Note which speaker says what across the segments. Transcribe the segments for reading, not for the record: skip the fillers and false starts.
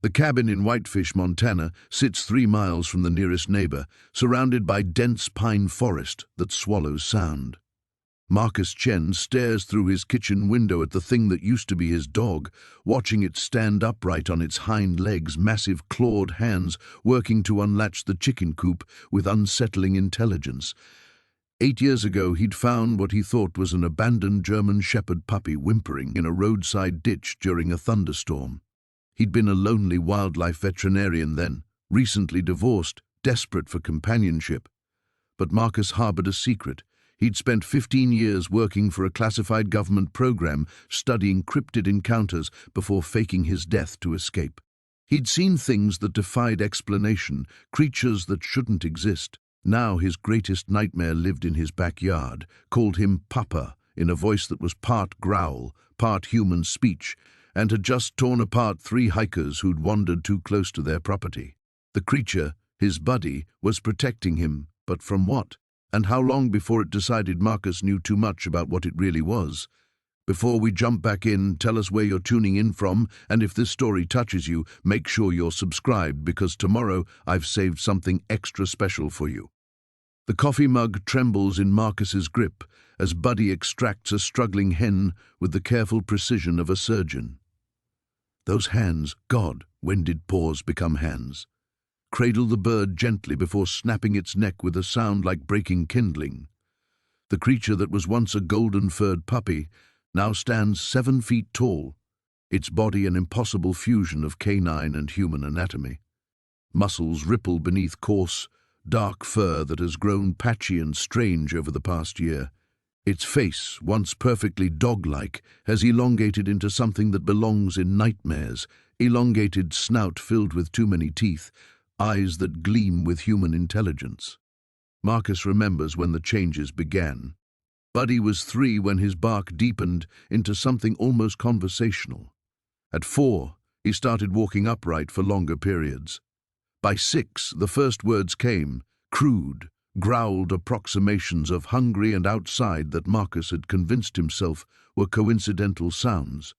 Speaker 1: The cabin in Whitefish, Montana, sits 3 miles from the nearest neighbor, surrounded by dense pine forest that swallows sound. Marcus Chen stares through his kitchen window at the thing that used to be his dog, watching it stand upright on its hind legs, massive clawed hands working to unlatch the chicken coop with unsettling intelligence. 8 years ago, he'd found what he thought was an abandoned German Shepherd puppy whimpering in a roadside ditch during a thunderstorm. He'd been a lonely wildlife veterinarian then, recently divorced, desperate for companionship. But Marcus harbored a secret. He'd spent 15 years working for a classified government program studying cryptid encounters before faking his death to escape. He'd seen things that defied explanation, creatures that shouldn't exist. Now his greatest nightmare lived in his backyard, called him Papa, in a voice that was part growl, part human speech, and had just torn apart 3 hikers who'd wandered too close to their property. The creature, his buddy, was protecting him, but from what? And how long before it decided Marcus knew too much about what it really was? Before we jump back in, tell us where you're tuning in from, and if this story touches you, make sure you're subscribed, because tomorrow I've saved something extra special for you. The coffee mug trembles in Marcus's grip as Buddy extracts a struggling hen with the careful precision of a surgeon. Those hands, God, when did paws become hands? Cradle the bird gently before snapping its neck with a sound like breaking kindling. The creature that was once a golden-furred puppy now stands 7 feet tall, its body an impossible fusion of canine and human anatomy. Muscles ripple beneath coarse, dark fur that has grown patchy and strange over the past year. Its face, once perfectly dog-like, has elongated into something that belongs in nightmares, elongated snout filled with too many teeth, eyes that gleam with human intelligence. Marcus remembers when the changes began. Buddy was 3 when his bark deepened into something almost conversational. At 4, he started walking upright for longer periods. By 6, the first words came, crude, growled approximations of hungry and outside that Marcus had convinced himself were coincidental sounds.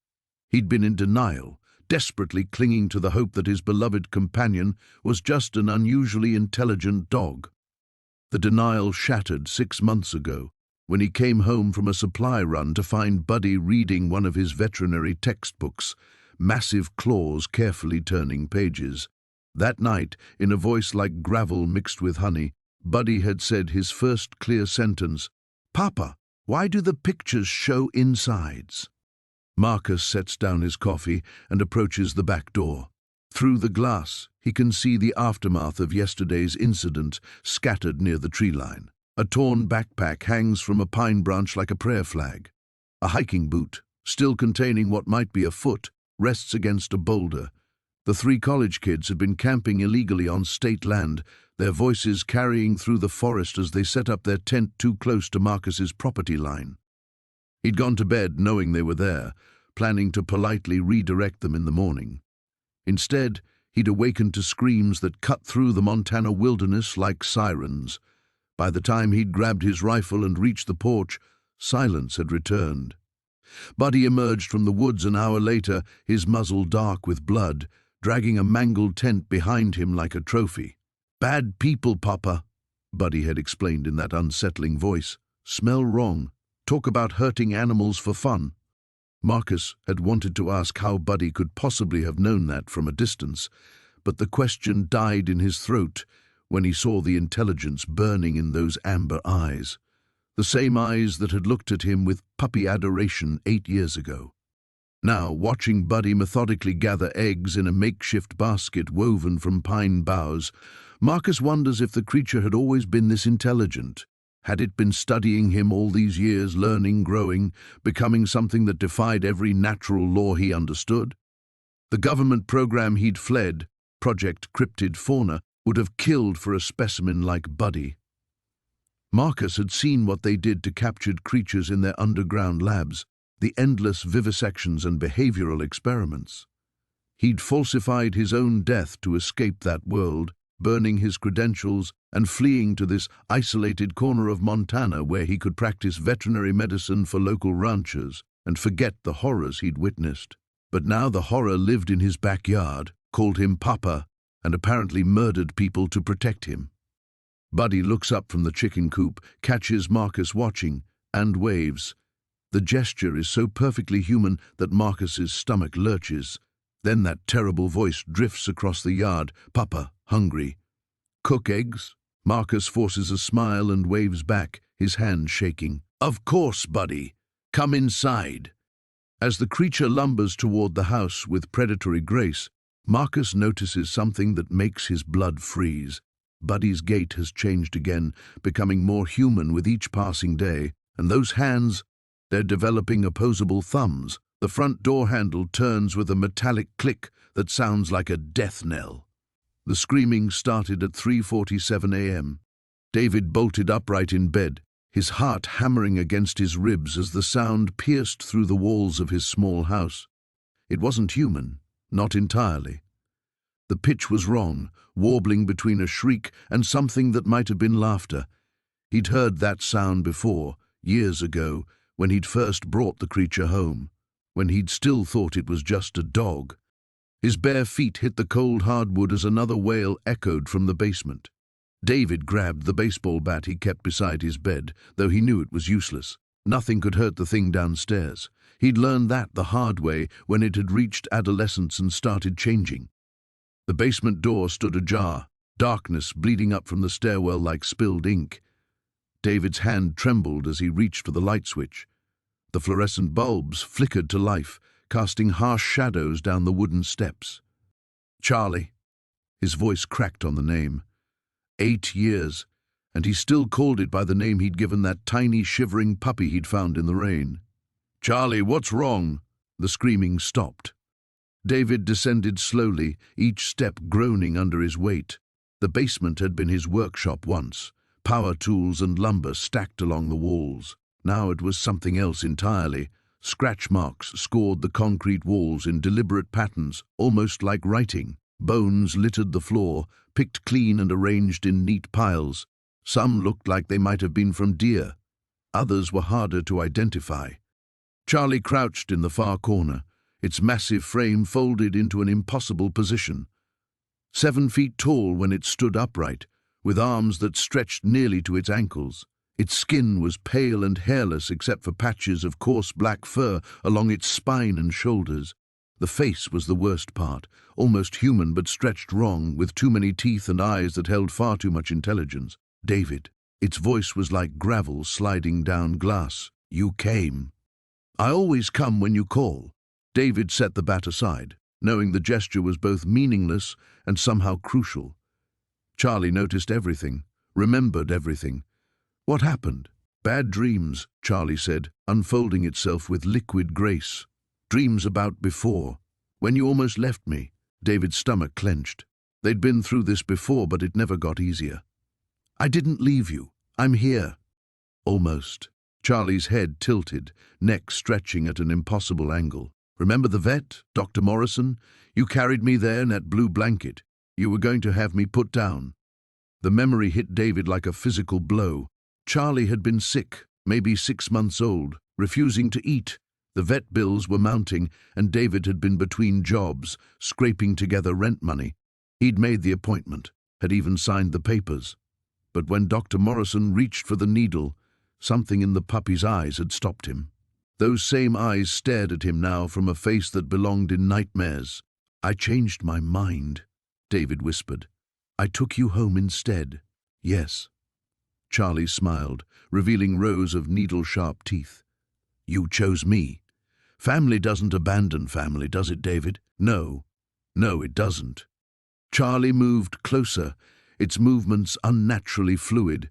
Speaker 1: He'd been in denial, desperately clinging to the hope that his beloved companion was just an unusually intelligent dog. The denial shattered 6 months ago, when he came home from a supply run to find Buddy reading one of his veterinary textbooks, massive claws carefully turning pages. That night, in a voice like gravel mixed with honey, Buddy had said his first clear sentence, "Papa, why do the pictures show insides?" Marcus sets down his coffee and approaches the back door. Through the glass, he can see the aftermath of yesterday's incident scattered near the tree line. A torn backpack hangs from a pine branch like a prayer flag. A hiking boot, still containing what might be a foot, rests against a boulder. The 3 college kids had been camping illegally on state land, their voices carrying through the forest as they set up their tent too close to Marcus's property line. He'd gone to bed knowing they were there, planning to politely redirect them in the morning. Instead, he'd awakened to screams that cut through the Montana wilderness like sirens. By the time he'd grabbed his rifle and reached the porch, silence had returned. Buddy emerged from the woods an hour later, his muzzle dark with blood, dragging a mangled tent behind him like a trophy. "Bad people, Papa," Buddy had explained in that unsettling voice. "Smell wrong. Talk about hurting animals for fun." Marcus had wanted to ask how Buddy could possibly have known that from a distance, but the question died in his throat when he saw the intelligence burning in those amber eyes, the same eyes that had looked at him with puppy adoration 8 years ago. Now, watching Buddy methodically gather eggs in a makeshift basket woven from pine boughs, Marcus wonders if the creature had always been this intelligent. Had it been studying him all these years, learning, growing, becoming something that defied every natural law he understood? The government program he'd fled, Project Cryptid Fauna, would have killed for a specimen like Buddy. Marcus had seen what they did to captured creatures in their underground labs, the endless vivisections and behavioral experiments. He'd falsified his own death to escape that world, burning his credentials and fleeing to this isolated corner of Montana where he could practice veterinary medicine for local ranchers and forget the horrors he'd witnessed. But now the horror lived in his backyard, called him Papa, and apparently murdered people to protect him. Buddy looks up from the chicken coop, catches Marcus watching, and waves. The gesture is so perfectly human that Marcus's stomach lurches. Then that terrible voice drifts across the yard. Papa, hungry. Cook eggs? Marcus forces a smile and waves back, his hand shaking. Of course, Buddy. Come inside. As the creature lumbers toward the house with predatory grace, Marcus notices something that makes his blood freeze. Buddy's gait has changed again, becoming more human with each passing day, and those hands, they're developing opposable thumbs. The front door handle turns with a metallic click that sounds like a death knell. The screaming started at 3:47 a.m. David bolted upright in bed, his heart hammering against his ribs as the sound pierced through the walls of his small house. It wasn't human, not entirely. The pitch was wrong, warbling between a shriek and something that might have been laughter. He'd heard that sound before, years ago, when he'd first brought the creature home, when he'd still thought it was just a dog. His bare feet hit the cold hardwood as another wail echoed from the basement. David grabbed the baseball bat he kept beside his bed, though he knew it was useless. Nothing could hurt the thing downstairs. He'd learned that the hard way when it had reached adolescence and started changing. The basement door stood ajar, darkness bleeding up from the stairwell like spilled ink. David's hand trembled as he reached for the light switch. The fluorescent bulbs flickered to life, casting harsh shadows down the wooden steps. Charlie. His voice cracked on the name. 8 years, and he still called it by the name he'd given that tiny shivering puppy he'd found in the rain. Charlie, what's wrong? The screaming stopped. David descended slowly, each step groaning under his weight. The basement had been his workshop once, power tools and lumber stacked along the walls. Now it was something else entirely. Scratch marks scored the concrete walls in deliberate patterns, almost like writing. Bones littered the floor, picked clean and arranged in neat piles. Some looked like they might have been from deer. Others were harder to identify. Charlie crouched in the far corner, its massive frame folded into an impossible position. 7 feet tall when it stood upright, with arms that stretched nearly to its ankles. Its skin was pale and hairless except for patches of coarse black fur along its spine and shoulders. The face was the worst part, almost human but stretched wrong, with too many teeth and eyes that held far too much intelligence. David. Its voice was like gravel sliding down glass. You came. I always come when you call. David set the bat aside, knowing the gesture was both meaningless and somehow crucial. Charlie noticed everything, remembered everything. What happened? Bad dreams, Charlie said, unfolding itself with liquid grace. Dreams about before, when you almost left me. David's stomach clenched. They'd been through this before, but it never got easier. I didn't leave you. I'm here. Almost. Charlie's head tilted, neck stretching at an impossible angle. Remember the vet, Dr. Morrison? You carried me there in that blue blanket. You were going to have me put down. The memory hit David like a physical blow. Charlie had been sick, maybe 6 months old, refusing to eat. The vet bills were mounting, and David had been between jobs, scraping together rent money. He'd made the appointment, had even signed the papers. But when Dr. Morrison reached for the needle, something in the puppy's eyes had stopped him. Those same eyes stared at him now from a face that belonged in nightmares. I changed my mind, David whispered. I took you home instead. Yes. Charlie smiled, revealing rows of needle-sharp teeth. You chose me. Family doesn't abandon family, does it, David? No. No, it doesn't. Charlie moved closer, its movements unnaturally fluid.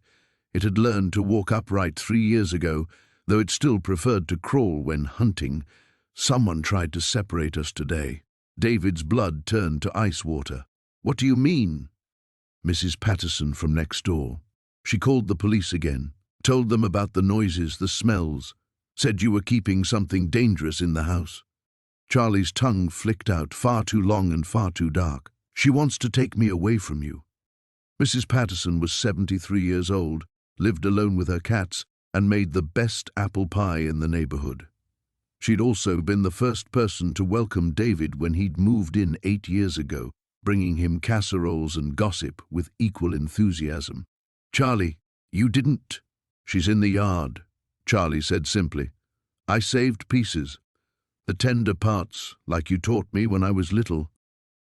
Speaker 1: It had learned to walk upright 3 years ago, though it still preferred to crawl when hunting. Someone tried to separate us today. David's blood turned to ice water. What do you mean? Mrs. Patterson from next door. She called the police again, told them about the noises, the smells, said you were keeping something dangerous in the house. Charlie's tongue flicked out, far too long and far too dark. She wants to take me away from you. Mrs. Patterson was 73 years old, lived alone with her cats, and made the best apple pie in the neighborhood. She'd also been the first person to welcome David when he'd moved in 8 years ago, bringing him casseroles and gossip with equal enthusiasm. "Charlie, you didn't—" "She's in the yard," Charlie said simply. "I saved pieces. The tender parts, like you taught me when I was little."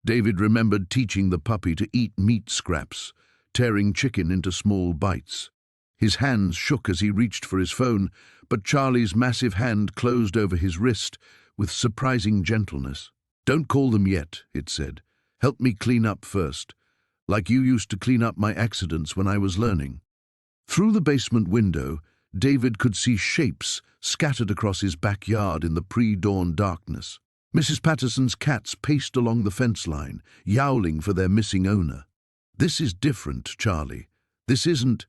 Speaker 1: David remembered teaching the puppy to eat meat scraps, tearing chicken into small bites. His hands shook as he reached for his phone, but Charlie's massive hand closed over his wrist with surprising gentleness. "Don't call them yet," it said. "Help me clean up first, like you used to clean up my accidents when I was learning." Through the basement window, David could see shapes scattered across his backyard in the pre-dawn darkness. Mrs. Patterson's cats paced along the fence line, yowling for their missing owner. "This is different, Charlie. This isn't—"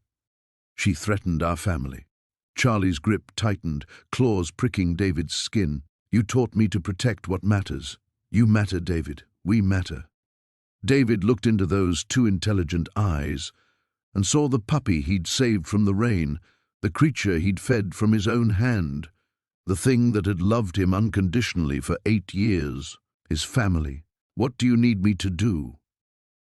Speaker 1: "She threatened our family." Charlie's grip tightened, claws pricking David's skin. "You taught me to protect what matters. You matter, David. We matter." David looked into those two intelligent eyes and saw the puppy he'd saved from the rain, the creature he'd fed from his own hand, the thing that had loved him unconditionally for 8 years, his family. "What do you need me to do?"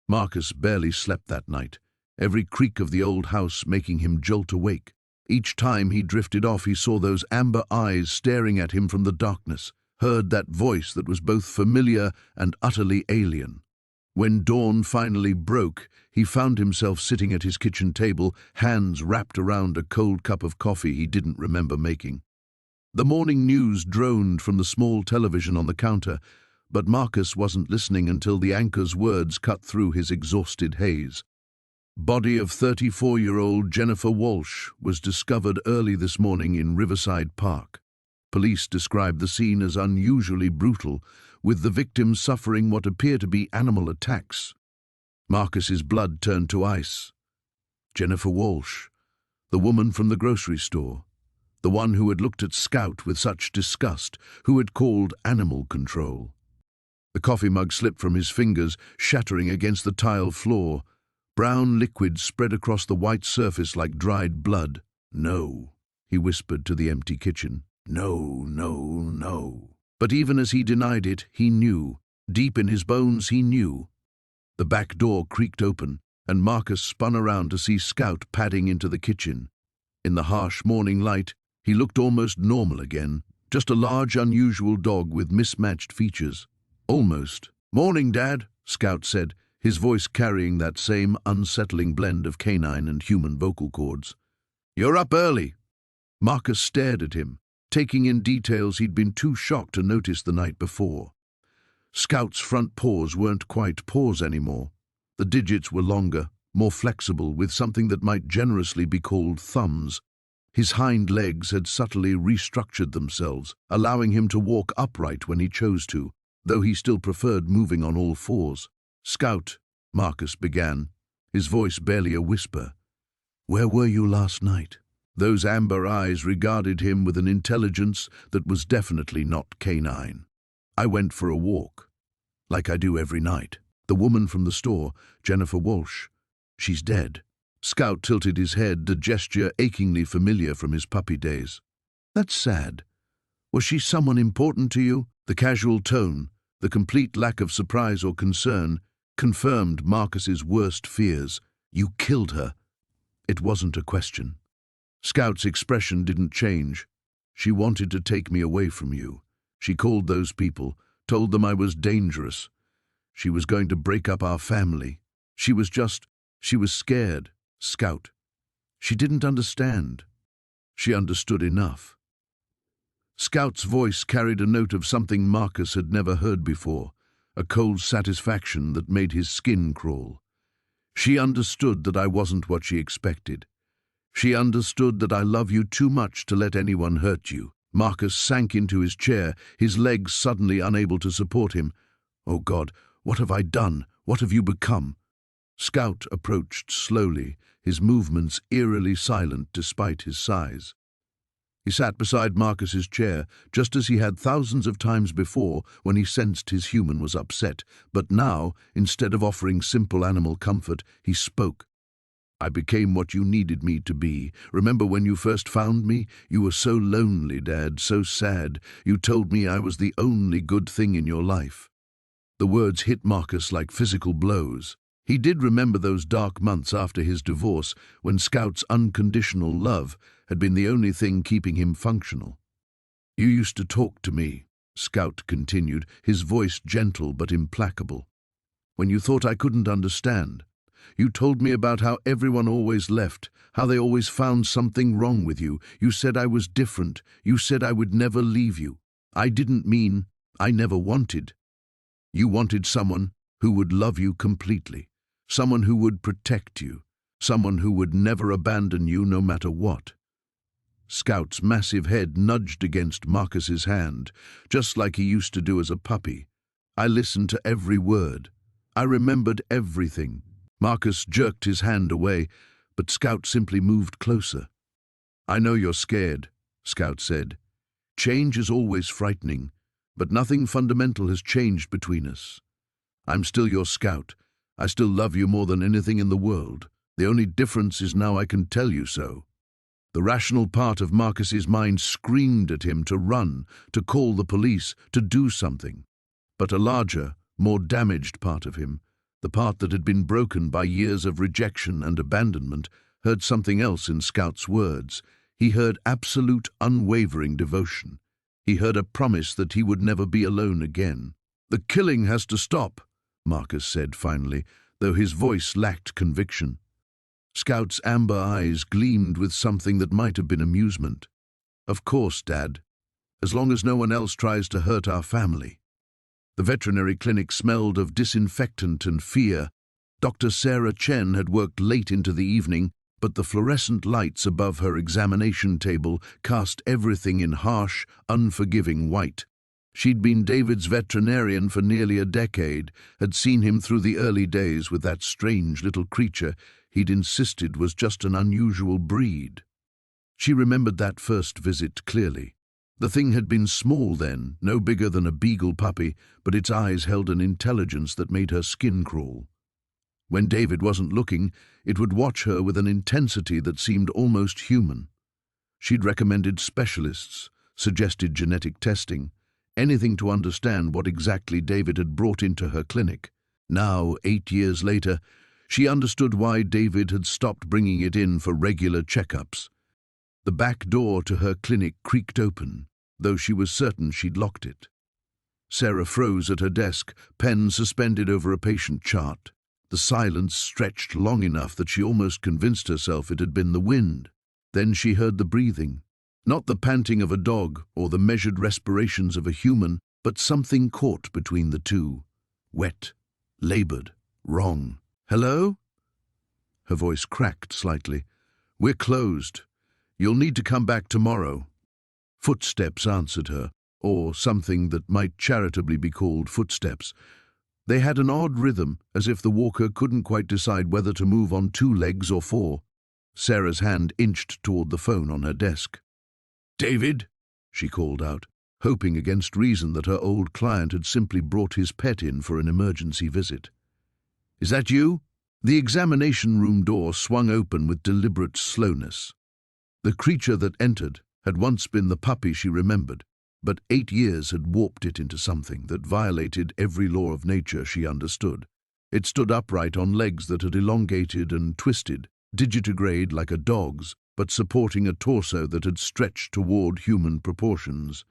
Speaker 1: Marcus barely slept that night, every creak of the old house making him jolt awake. Each time he drifted off, he saw those amber eyes staring at him from the darkness, heard that voice that was both familiar and utterly alien. When dawn finally broke, he found himself sitting at his kitchen table, hands wrapped around a cold cup of coffee he didn't remember making. The morning news droned from the small television on the counter, but Marcus wasn't listening until the anchor's words cut through his exhausted haze. "Body of 34-year-old Jennifer Walsh was discovered early this morning in Riverside Park. Police described the scene as unusually brutal, with the victim suffering what appear to be animal attacks." Marcus's blood turned to ice. Jennifer Walsh, the woman from the grocery store, the one who had looked at Scout with such disgust, who had called animal control. The coffee mug slipped from his fingers, shattering against the tile floor. Brown liquid spread across the white surface like dried blood. "No," he whispered to the empty kitchen. "No, no, no." But even as he denied it, he knew. Deep in his bones, he knew. The back door creaked open, and Marcus spun around to see Scout padding into the kitchen. In the harsh morning light, he looked almost normal again, just a large, unusual dog with mismatched features. "Almost." "Morning, Dad," Scout said, his voice carrying that same unsettling blend of canine and human vocal cords. "You're up early." Marcus stared at him, taking in details he'd been too shocked to notice the night before. Scout's front paws weren't quite paws anymore. The digits were longer, more flexible, with something that might generously be called thumbs. His hind legs had subtly restructured themselves, allowing him to walk upright when he chose to, though he still preferred moving on all fours. "Scout," Marcus began, his voice barely a whisper, "where were you last night?" Those amber eyes regarded him with an intelligence that was definitely not canine. "I went for a walk, like I do every night. The woman from the store, Jennifer Walsh, she's dead." Scout tilted his head, a gesture achingly familiar from his puppy days. "That's sad. Was she someone important to you?" The casual tone, the complete lack of surprise or concern, confirmed Marcus's worst fears. "You killed her." It wasn't a question. Scout's expression didn't change. "She wanted to take me away from you. She called those people, told them I was dangerous. She was going to break up our family. She was scared, Scout. She didn't understand. She understood enough." Scout's voice carried a note of something Marcus had never heard before, a cold satisfaction that made his skin crawl. "She understood that I wasn't what she expected. She understood that I love you too much to let anyone hurt you." Marcus sank into his chair, his legs suddenly unable to support him. "Oh God, what have I done? What have you become?" Scout approached slowly, his movements eerily silent despite his size. He sat beside Marcus's chair, just as he had thousands of times before when he sensed his human was upset, but now, instead of offering simple animal comfort, he spoke. I became what you needed me to be. Remember when you first found me? You were so lonely, Dad, so sad. You told me I was the only good thing in your life." The words hit Marcus like physical blows. He did remember those dark months after his divorce, when Scout's unconditional love had been the only thing keeping him functional. "You used to talk to me," Scout continued, his voice gentle but implacable. "When you thought I couldn't understand. You told me about how everyone always left, how they always found something wrong with you. You said I was different. You said I would never leave you. I didn't mean I never wanted. You wanted someone who would love you completely, someone who would protect you, someone who would never abandon you no matter what." Scout's massive head nudged against Marcus's hand, just like he used to do as a puppy. "I listened to every word. I remembered everything." Marcus jerked his hand away, but Scout simply moved closer. "I know you're scared," Scout said. "Change is always frightening, but nothing fundamental has changed between us. I'm still your Scout. I still love you more than anything in the world. The only difference is now I can tell you so." The rational part of Marcus's mind screamed at him to run, to call the police, to do something. But a larger, more damaged part of him, the part that had been broken by years of rejection and abandonment, heard something else in Scout's words. He heard absolute, unwavering devotion. He heard a promise that he would never be alone again. "The killing has to stop," Marcus said finally, though his voice lacked conviction. Scout's amber eyes gleamed with something that might have been amusement. "Of course, Dad, as long as no one else tries to hurt our family." The veterinary clinic smelled of disinfectant and fear. Dr. Sarah Chen had worked late into the evening, but the fluorescent lights above her examination table cast everything in harsh, unforgiving white. She'd been David's veterinarian for nearly a decade, had seen him through the early days with that strange little creature he'd insisted was just an unusual breed. She remembered that first visit clearly. The thing had been small then, no bigger than a beagle puppy, but its eyes held an intelligence that made her skin crawl. When David wasn't looking, it would watch her with an intensity that seemed almost human. She'd recommended specialists, suggested genetic testing, anything to understand what exactly David had brought into her clinic. Now, 8 years later, she understood why David had stopped bringing it in for regular checkups. The back door to her clinic creaked open, though she was certain she'd locked it. Sarah froze at her desk, pen suspended over a patient chart. The silence stretched long enough that she almost convinced herself it had been the wind. Then she heard the breathing. Not the panting of a dog or the measured respirations of a human, but something caught between the two. Wet, labored, wrong. "Hello?" Her voice cracked slightly. "We're closed. You'll need to come back tomorrow." Footsteps answered her, or something that might charitably be called footsteps. They had an odd rhythm, as if the walker couldn't quite decide whether to move on 2 legs or 4. Sarah's hand inched toward the phone on her desk. "David?" she called out, hoping against reason that her old client had simply brought his pet in for an emergency visit. "Is that you?" The examination room door swung open with deliberate slowness. The creature that entered had once been the puppy she remembered, but 8 years had warped it into something that violated every law of nature she understood. It stood upright on legs that had elongated and twisted, digitigrade like a dog's, but supporting a torso that had stretched toward human proportions.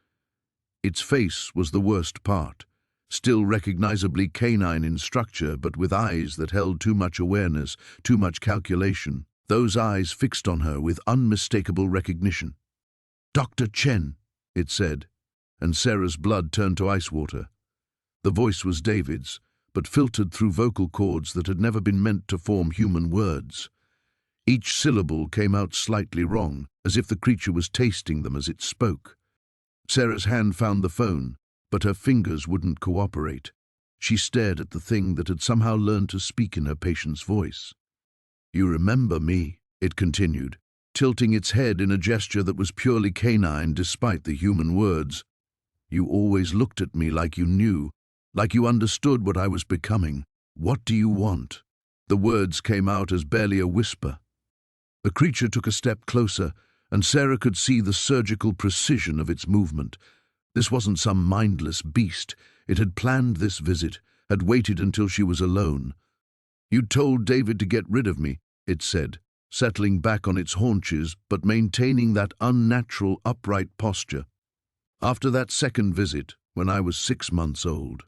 Speaker 1: Its face was the worst part, still recognizably canine in structure, but with eyes that held too much awareness, too much calculation. Those eyes fixed on her with unmistakable recognition. "Dr. Chen," it said, and Sarah's blood turned to ice water. The voice was David's, but filtered through vocal cords that had never been meant to form human words. Each syllable came out slightly wrong, as if the creature was tasting them as it spoke. Sarah's hand found the phone, but her fingers wouldn't cooperate. She stared at the thing that had somehow learned to speak in her patient's voice. "You remember me," it continued, tilting its head in a gesture that was purely canine despite the human words. "You always looked at me like you knew, like you understood what I was becoming. What do you want?" The words came out as barely a whisper, The creature took a step closer, and Sarah could see the surgical precision of its movement. This wasn't some mindless beast. It had planned this visit, had waited until she was alone. "You told David to get rid of me," it said, settling back on its haunches but maintaining that unnatural upright posture. "After that second visit, when I was 6 months old.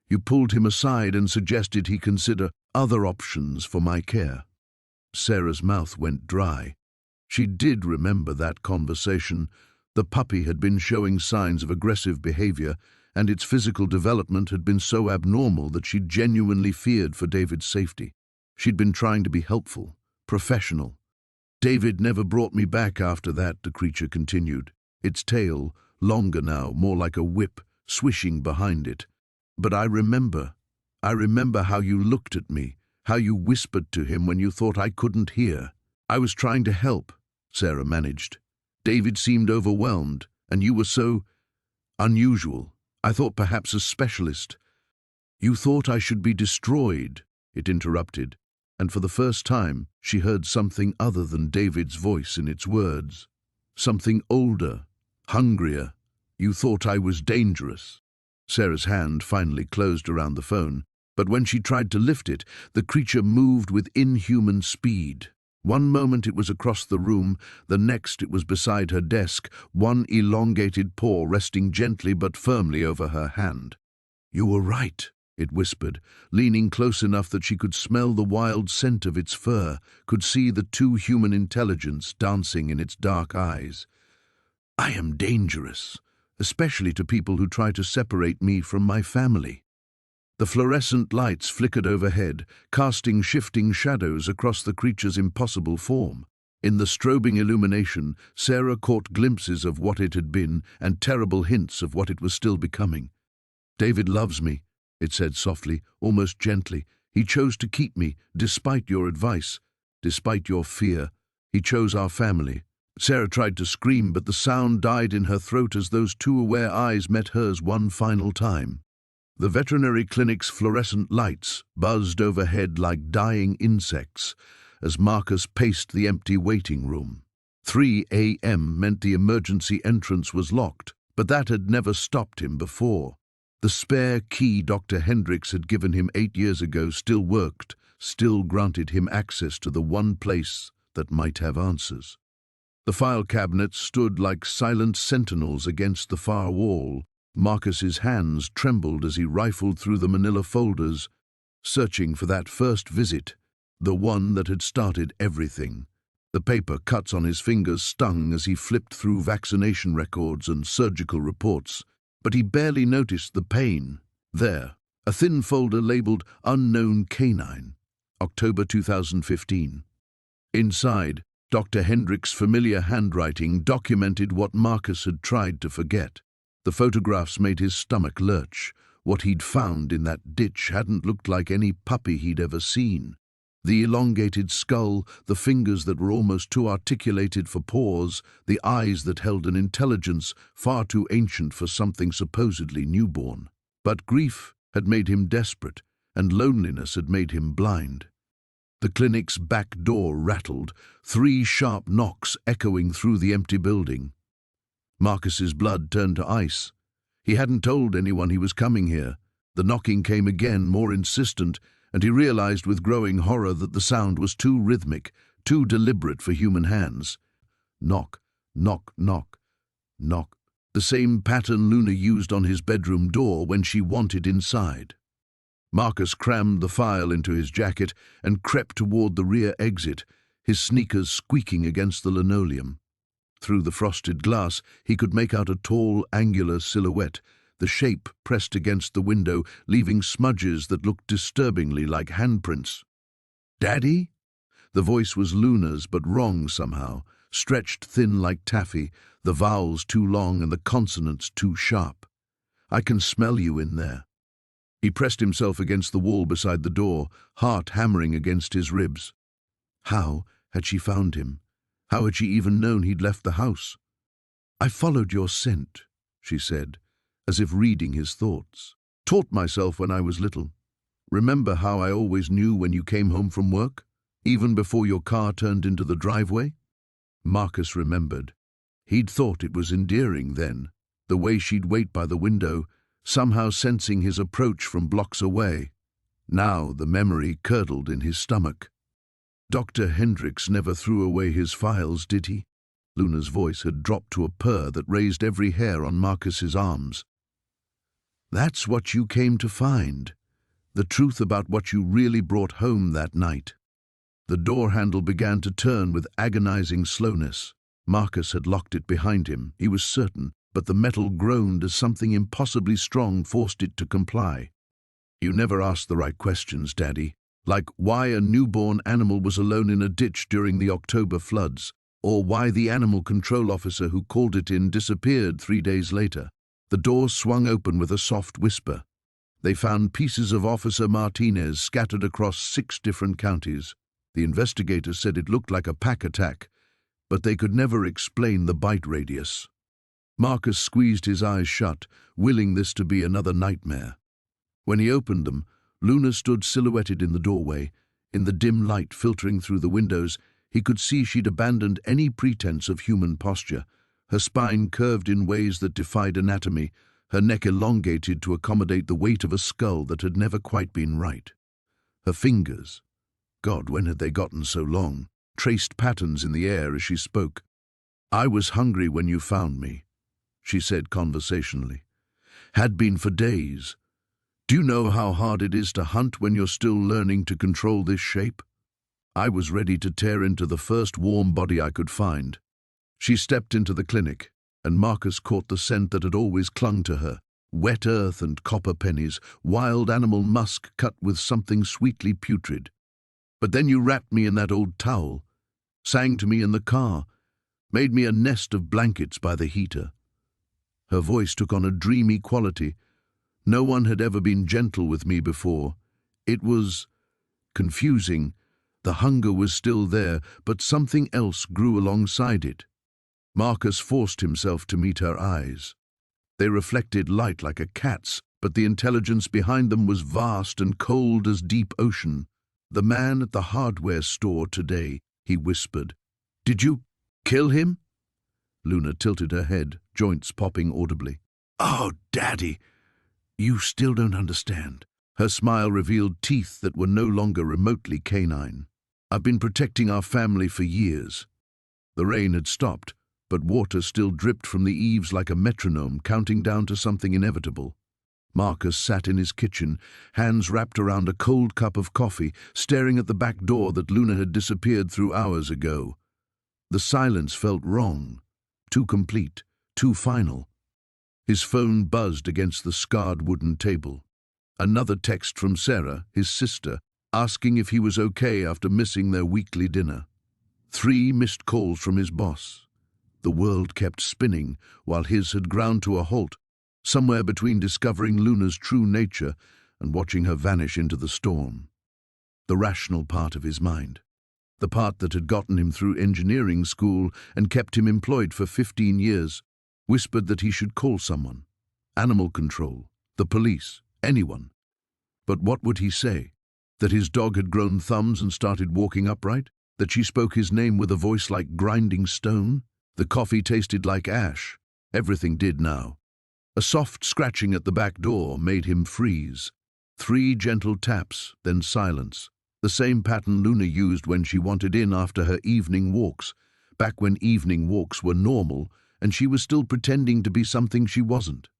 Speaker 1: You pulled him aside and suggested he consider other options for my care." Sarah's mouth went dry. She did remember that conversation. The puppy had been showing signs of aggressive behavior, and its physical development had been so abnormal that she genuinely feared for David's safety. She'd been trying to be helpful, professional. "David never brought me back after that," the creature continued, its tail, longer now, more like a whip, swishing behind it. "But I remember how you looked at me, how you whispered to him when you thought I couldn't hear." "I was trying to help," Sarah managed. "David seemed overwhelmed, and you were so unusual. I thought perhaps a specialist." "You thought I should be destroyed," it interrupted, and for the first time she heard something other than David's voice in its words. Something older, hungrier. "You thought I was dangerous." Sarah's hand finally closed around the phone, but when she tried to lift it, the creature moved with inhuman speed. One moment it was across the room, the next it was beside her desk, one elongated paw resting gently but firmly over her hand. "You were right," it whispered, leaning close enough that she could smell the wild scent of its fur, could see the too human intelligence dancing in its dark eyes. "I am dangerous, especially to people who try to separate me from my family." The fluorescent lights flickered overhead, casting shifting shadows across the creature's impossible form. In the strobing illumination, Sarah caught glimpses of what it had been and terrible hints of what it was still becoming. "David loves me," it said softly, almost gently. "He chose to keep me, despite your advice, despite your fear. He chose our family." Sarah tried to scream, but the sound died in her throat as those two aware eyes met hers one final time. The veterinary clinic's fluorescent lights buzzed overhead like dying insects as Marcus paced the empty waiting room. 3 a.m. meant the emergency entrance was locked, but that had never stopped him before. The spare key Dr. Hendricks had given him 8 years ago still worked, still granted him access to the one place that might have answers. The file cabinets stood like silent sentinels against the far wall. Marcus's hands trembled as he rifled through the manila folders, searching for that first visit, the one that had started everything. The paper cuts on his fingers stung as he flipped through vaccination records and surgical reports, but he barely noticed the pain. There, a thin folder labeled Unknown Canine, October 2015. Inside, Dr. Hendricks' familiar handwriting documented what Marcus had tried to forget. The photographs made his stomach lurch. What he'd found in that ditch hadn't looked like any puppy he'd ever seen. The elongated skull, the fingers that were almost too articulated for paws, the eyes that held an intelligence far too ancient for something supposedly newborn. But grief had made him desperate, and loneliness had made him blind. The clinic's back door rattled, 3 sharp knocks echoing through the empty building. Marcus's blood turned to ice. He hadn't told anyone he was coming here. The knocking came again, more insistent, and he realized with growing horror that the sound was too rhythmic, too deliberate for human hands. Knock, knock, knock, knock. The same pattern Luna used on his bedroom door when she wanted inside. Marcus crammed the file into his jacket and crept toward the rear exit, his sneakers squeaking against the linoleum. Through the frosted glass, he could make out a tall, angular silhouette, the shape pressed against the window, leaving smudges that looked disturbingly like handprints. "Daddy?" The voice was Luna's, but wrong somehow, stretched thin like taffy, the vowels too long and the consonants too sharp. "I can smell you in there." He pressed himself against the wall beside the door, heart hammering against his ribs. How had she found him? How had she even known he'd left the house? "I followed your scent," she said, as if reading his thoughts. "Taught myself when I was little. Remember how I always knew when you came home from work? even before your car turned into the driveway?" Marcus remembered. He'd thought it was endearing then, the way she'd wait by the window, somehow sensing his approach from blocks away. Now the memory curdled in his stomach. "Dr. Hendricks never threw away his files, did he?" Luna's voice had dropped to a purr that raised every hair on Marcus's arms. "That's what you came to find. The truth about what you really brought home that night." The door handle began to turn with agonizing slowness. Marcus had locked it behind him, he was certain, but the metal groaned as something impossibly strong forced it to comply. "You never asked the right questions, Daddy. Like why a newborn animal was alone in a ditch during the October floods, or why the animal control officer who called it in disappeared 3 days later." The door swung open with a soft whisper. They found pieces of Officer Martinez scattered across 6 different counties. The investigators said it looked like a pack attack, but they could never explain the bite radius. Marcus squeezed his eyes shut, willing this to be another nightmare. When he opened them, Luna stood silhouetted in the doorway. In the dim light filtering through the windows, he could see she'd abandoned any pretense of human posture. Her spine curved in ways that defied anatomy, her neck elongated to accommodate the weight of a skull that had never quite been right. Her fingers, God, when had they gotten so long, traced patterns in the air as she spoke. "I was hungry when you found me," she said conversationally. "Had been for days. Do you know how hard it is to hunt when you're still learning to control this shape? I was ready to tear into the first warm body I could find." She stepped into the clinic, and Marcus caught the scent that had always clung to her. Wet earth and copper pennies, wild animal musk cut with something sweetly putrid. "But then you wrapped me in that old towel, sang to me in the car, made me a nest of blankets by the heater." Her voice took on a dreamy quality. "No one had ever been gentle with me before. It was confusing. The hunger was still there, but something else grew alongside it." Marcus forced himself to meet her eyes. They reflected light like a cat's, but the intelligence behind them was vast and cold as deep ocean. "The man at the hardware store today," he whispered. "Did you kill him?" Luna tilted her head, joints popping audibly. "Oh, Daddy, you still don't understand." Her smile revealed teeth that were no longer remotely canine. "I've been protecting our family for years." The rain had stopped, but water still dripped from the eaves like a metronome, counting down to something inevitable. Marcus sat in his kitchen, hands wrapped around a cold cup of coffee, staring at the back door that Luna had disappeared through hours ago. The silence felt wrong, too complete, too final. His phone buzzed against the scarred wooden table. Another text from Sarah, his sister, asking if he was okay after missing their weekly dinner. 3 missed calls from his boss. The world kept spinning, while his had ground to a halt, somewhere between discovering Luna's true nature and watching her vanish into the storm. The rational part of his mind, the part that had gotten him through engineering school and kept him employed for 15 years, whispered that he should call someone. Animal control, the police, anyone. But what would he say? That his dog had grown thumbs and started walking upright? That she spoke his name with a voice like grinding stone? The coffee tasted like ash. Everything did now. A soft scratching at the back door made him freeze. 3 gentle taps, then silence. The same pattern Luna used when she wanted in after her evening walks, back when evening walks were normal and she was still pretending to be something she wasn't.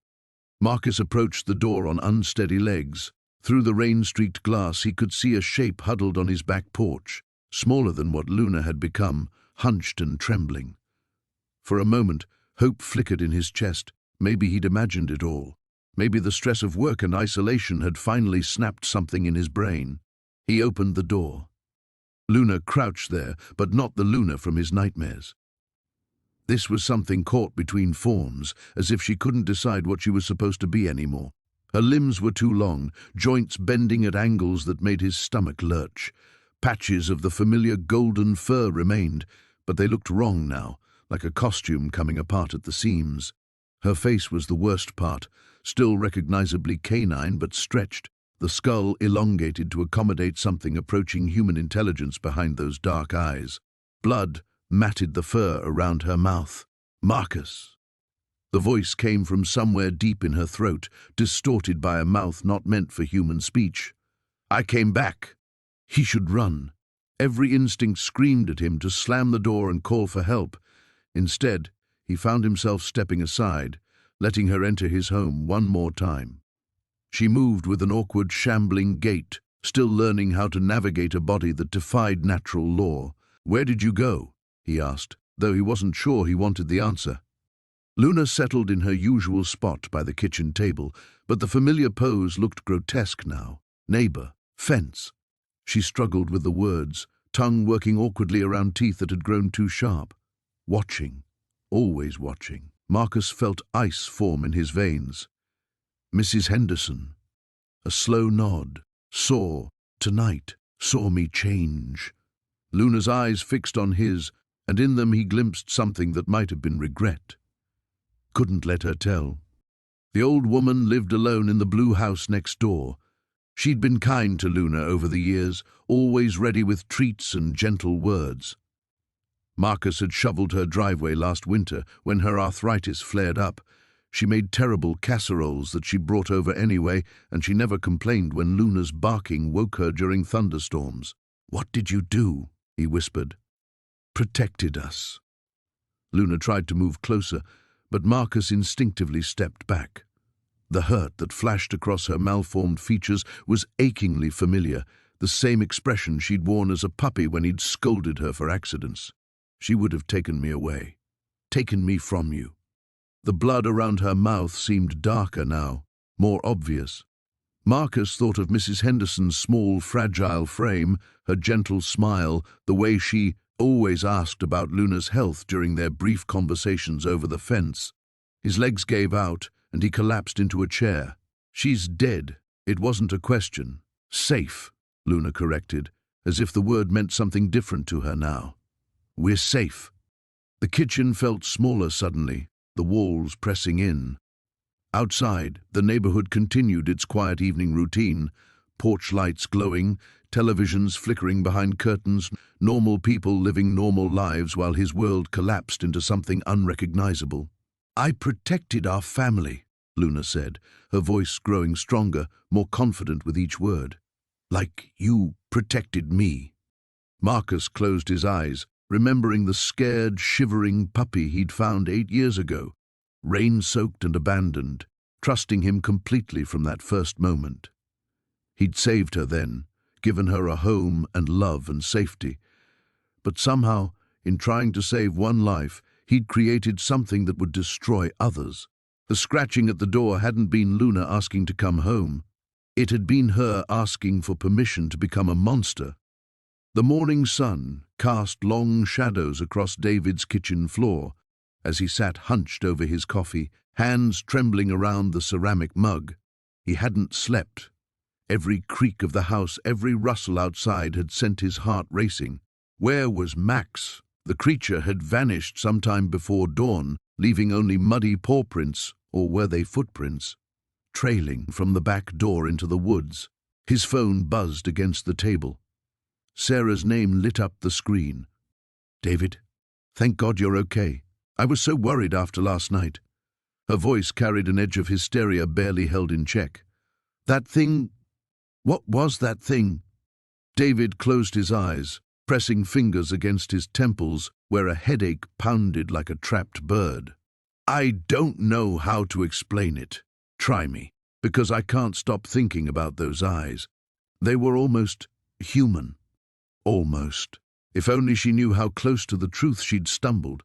Speaker 1: Marcus approached the door on unsteady legs. Through the rain-streaked glass he could see a shape huddled on his back porch, smaller than what Luna had become, hunched and trembling. For a moment, hope flickered in his chest. Maybe he'd imagined it all. Maybe the stress of work and isolation had finally snapped something in his brain. He opened the door. Luna crouched there, but not the Luna from his nightmares. This was something caught between forms, as if she couldn't decide what she was supposed to be anymore. Her limbs were too long, joints bending at angles that made his stomach lurch. Patches of the familiar golden fur remained, but they looked wrong now, like a costume coming apart at the seams. Her face was the worst part, still recognizably canine but stretched, the skull elongated to accommodate something approaching human intelligence behind those dark eyes. Blood matted the fur around her mouth. "Marcus." The voice came from somewhere deep in her throat, distorted by a mouth not meant for human speech. "I came back." He should run. Every instinct screamed at him to slam the door and call for help. Instead, he found himself stepping aside, letting her enter his home one more time. She moved with an awkward, shambling gait, still learning how to navigate a body that defied natural law. "Where did you go?" he asked, though he wasn't sure he wanted the answer. Luna settled in her usual spot by the kitchen table, but the familiar pose looked grotesque now. Neighbor, fence. She struggled with the words, tongue working awkwardly around teeth that had grown too sharp. Watching, always watching. Marcus felt ice form in his veins. "Mrs. Henderson." A slow nod. "Saw, tonight, saw me change." Luna's eyes fixed on his, and in them he glimpsed something that might have been regret. Couldn't let her tell. The old woman lived alone in the blue house next door. She'd been kind to Luna over the years, always ready with treats and gentle words. Marcus had shoveled her driveway last winter when her arthritis flared up. She made terrible casseroles that she brought over anyway, and she never complained when Luna's barking woke her during thunderstorms. "What did you do?" he whispered. "Protected us." Luna tried to move closer, but Marcus instinctively stepped back. The hurt that flashed across her malformed features was achingly familiar, the same expression she'd worn as a puppy when he'd scolded her for accidents. "She would have taken me away. Taken me from you." The blood around her mouth seemed darker now, more obvious. Marcus thought of Mrs. Henderson's small, fragile frame, her gentle smile, the way she always asked about Luna's health during their brief conversations over the fence. His legs gave out, and he collapsed into a chair. "She's dead. It wasn't a question." "Safe," Luna corrected, as if the word meant something different to her now. "We're safe." The kitchen felt smaller suddenly, the walls pressing in. Outside, the neighborhood continued its quiet evening routine, porch lights glowing, televisions flickering behind curtains, normal people living normal lives while his world collapsed into something unrecognizable. "I protected our family," Luna said, her voice growing stronger, more confident with each word. "Like you protected me." Marcus closed his eyes, remembering the scared, shivering puppy he'd found 8 years ago, rain-soaked and abandoned, trusting him completely from that first moment. He'd saved her then, given her a home and love and safety. But somehow, in trying to save one life, he'd created something that would destroy others. The scratching at the door hadn't been Luna asking to come home. It had been her asking for permission to become a monster. The morning sun cast long shadows across David's kitchen floor as he sat hunched over his coffee, hands trembling around the ceramic mug. He hadn't slept. Every creak of the house, every rustle outside had sent his heart racing. Where was Max? The creature had vanished sometime before dawn, leaving only muddy paw prints, or were they footprints, trailing from the back door into the woods. His phone buzzed against the table. Sarah's name lit up the screen. "David, thank God you're okay. I was so worried after last night." Her voice carried an edge of hysteria barely held in check. "That thing... What was that thing?" David closed his eyes, pressing fingers against his temples where a headache pounded like a trapped bird. "I don't know how to explain it. Try me, because I can't stop thinking about those eyes. They were almost human. Almost. If only she knew how close to the truth she'd stumbled."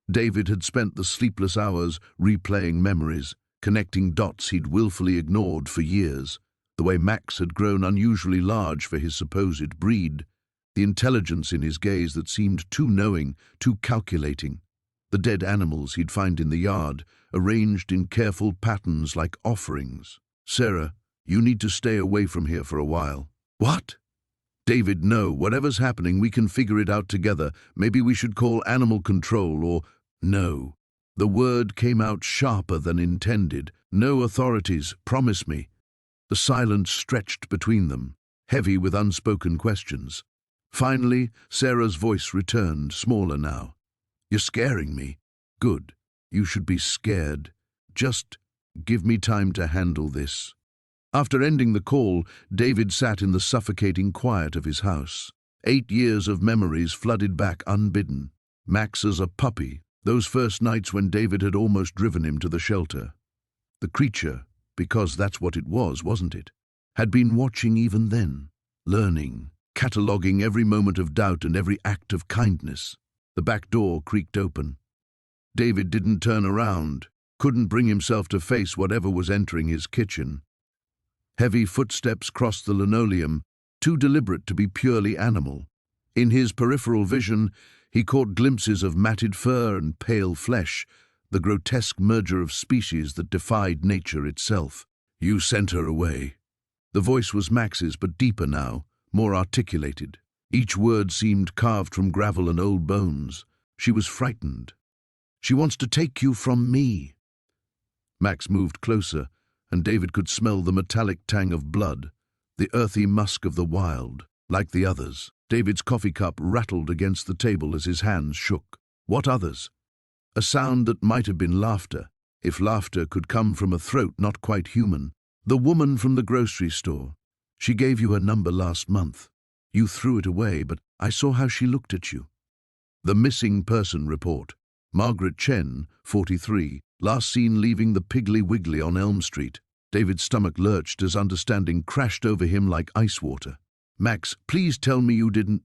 Speaker 1: David had spent the sleepless hours replaying memories, connecting dots he'd willfully ignored for years. The way Max had grown unusually large for his supposed breed, the intelligence in his gaze that seemed too knowing, too calculating. The dead animals he'd find in the yard, arranged in careful patterns like offerings. "Sarah, you need to stay away from here for a while." "What?" "David, no, whatever's happening, we can figure it out together. Maybe we should call animal control or..." "No." The word came out sharper than intended. "No authorities, promise me." The silence stretched between them, heavy with unspoken questions. Finally, Sarah's voice returned, smaller now. "You're scaring me." "Good. You should be scared. Just give me time to handle this." After ending the call, David sat in the suffocating quiet of his house. 8 years of memories flooded back unbidden. Max as a puppy, those first nights when David had almost driven him to the shelter. The creature, because that's what it was, wasn't it, had been watching even then, learning, cataloguing every moment of doubt and every act of kindness. The back door creaked open. David didn't turn around, couldn't bring himself to face whatever was entering his kitchen. Heavy footsteps crossed the linoleum, too deliberate to be purely animal. In his peripheral vision, he caught glimpses of matted fur and pale flesh, the grotesque merger of species that defied nature itself. "You sent her away." The voice was Max's, but deeper now, more articulated. Each word seemed carved from gravel and old bones. "She was frightened. She wants to take you from me." Max moved closer, and David could smell the metallic tang of blood, the earthy musk of the wild. Like the others, David's coffee cup rattled against the table as his hands shook. What others? A sound that might have been laughter, if laughter could come from a throat not quite human. "The woman from the grocery store. She gave you her number last month. You threw it away, but I saw how she looked at you." The missing person report. Marcus Chen, 43, last seen leaving the Piggly Wiggly on Elm Street. David's stomach lurched as understanding crashed over him like ice water. "Max, please tell me you didn't."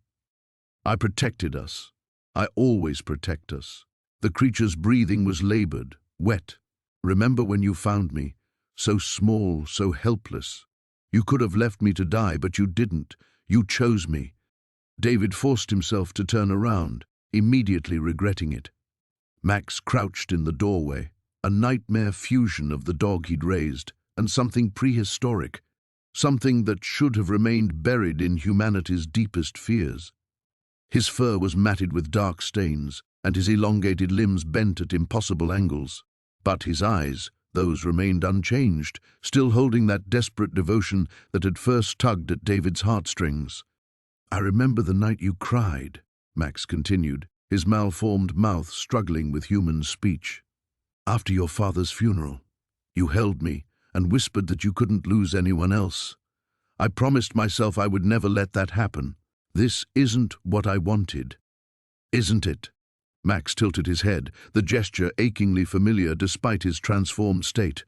Speaker 1: "I protected us. I always protect us." The creature's breathing was labored, wet. "Remember when you found me? So small, so helpless. You could have left me to die, but you didn't. You chose me." David forced himself to turn around, immediately regretting it. Max crouched in the doorway, a nightmare fusion of the dog he'd raised and something prehistoric, something that should have remained buried in humanity's deepest fears. His fur was matted with dark stains, and his elongated limbs bent at impossible angles. But his eyes, those remained unchanged, still holding that desperate devotion that had first tugged at David's heartstrings. "I remember the night you cried," Max continued, his malformed mouth struggling with human speech. "After your father's funeral, you held me and whispered that you couldn't lose anyone else. I promised myself I would never let that happen. This isn't what I wanted, isn't it?" Max tilted his head, the gesture achingly familiar despite his transformed state.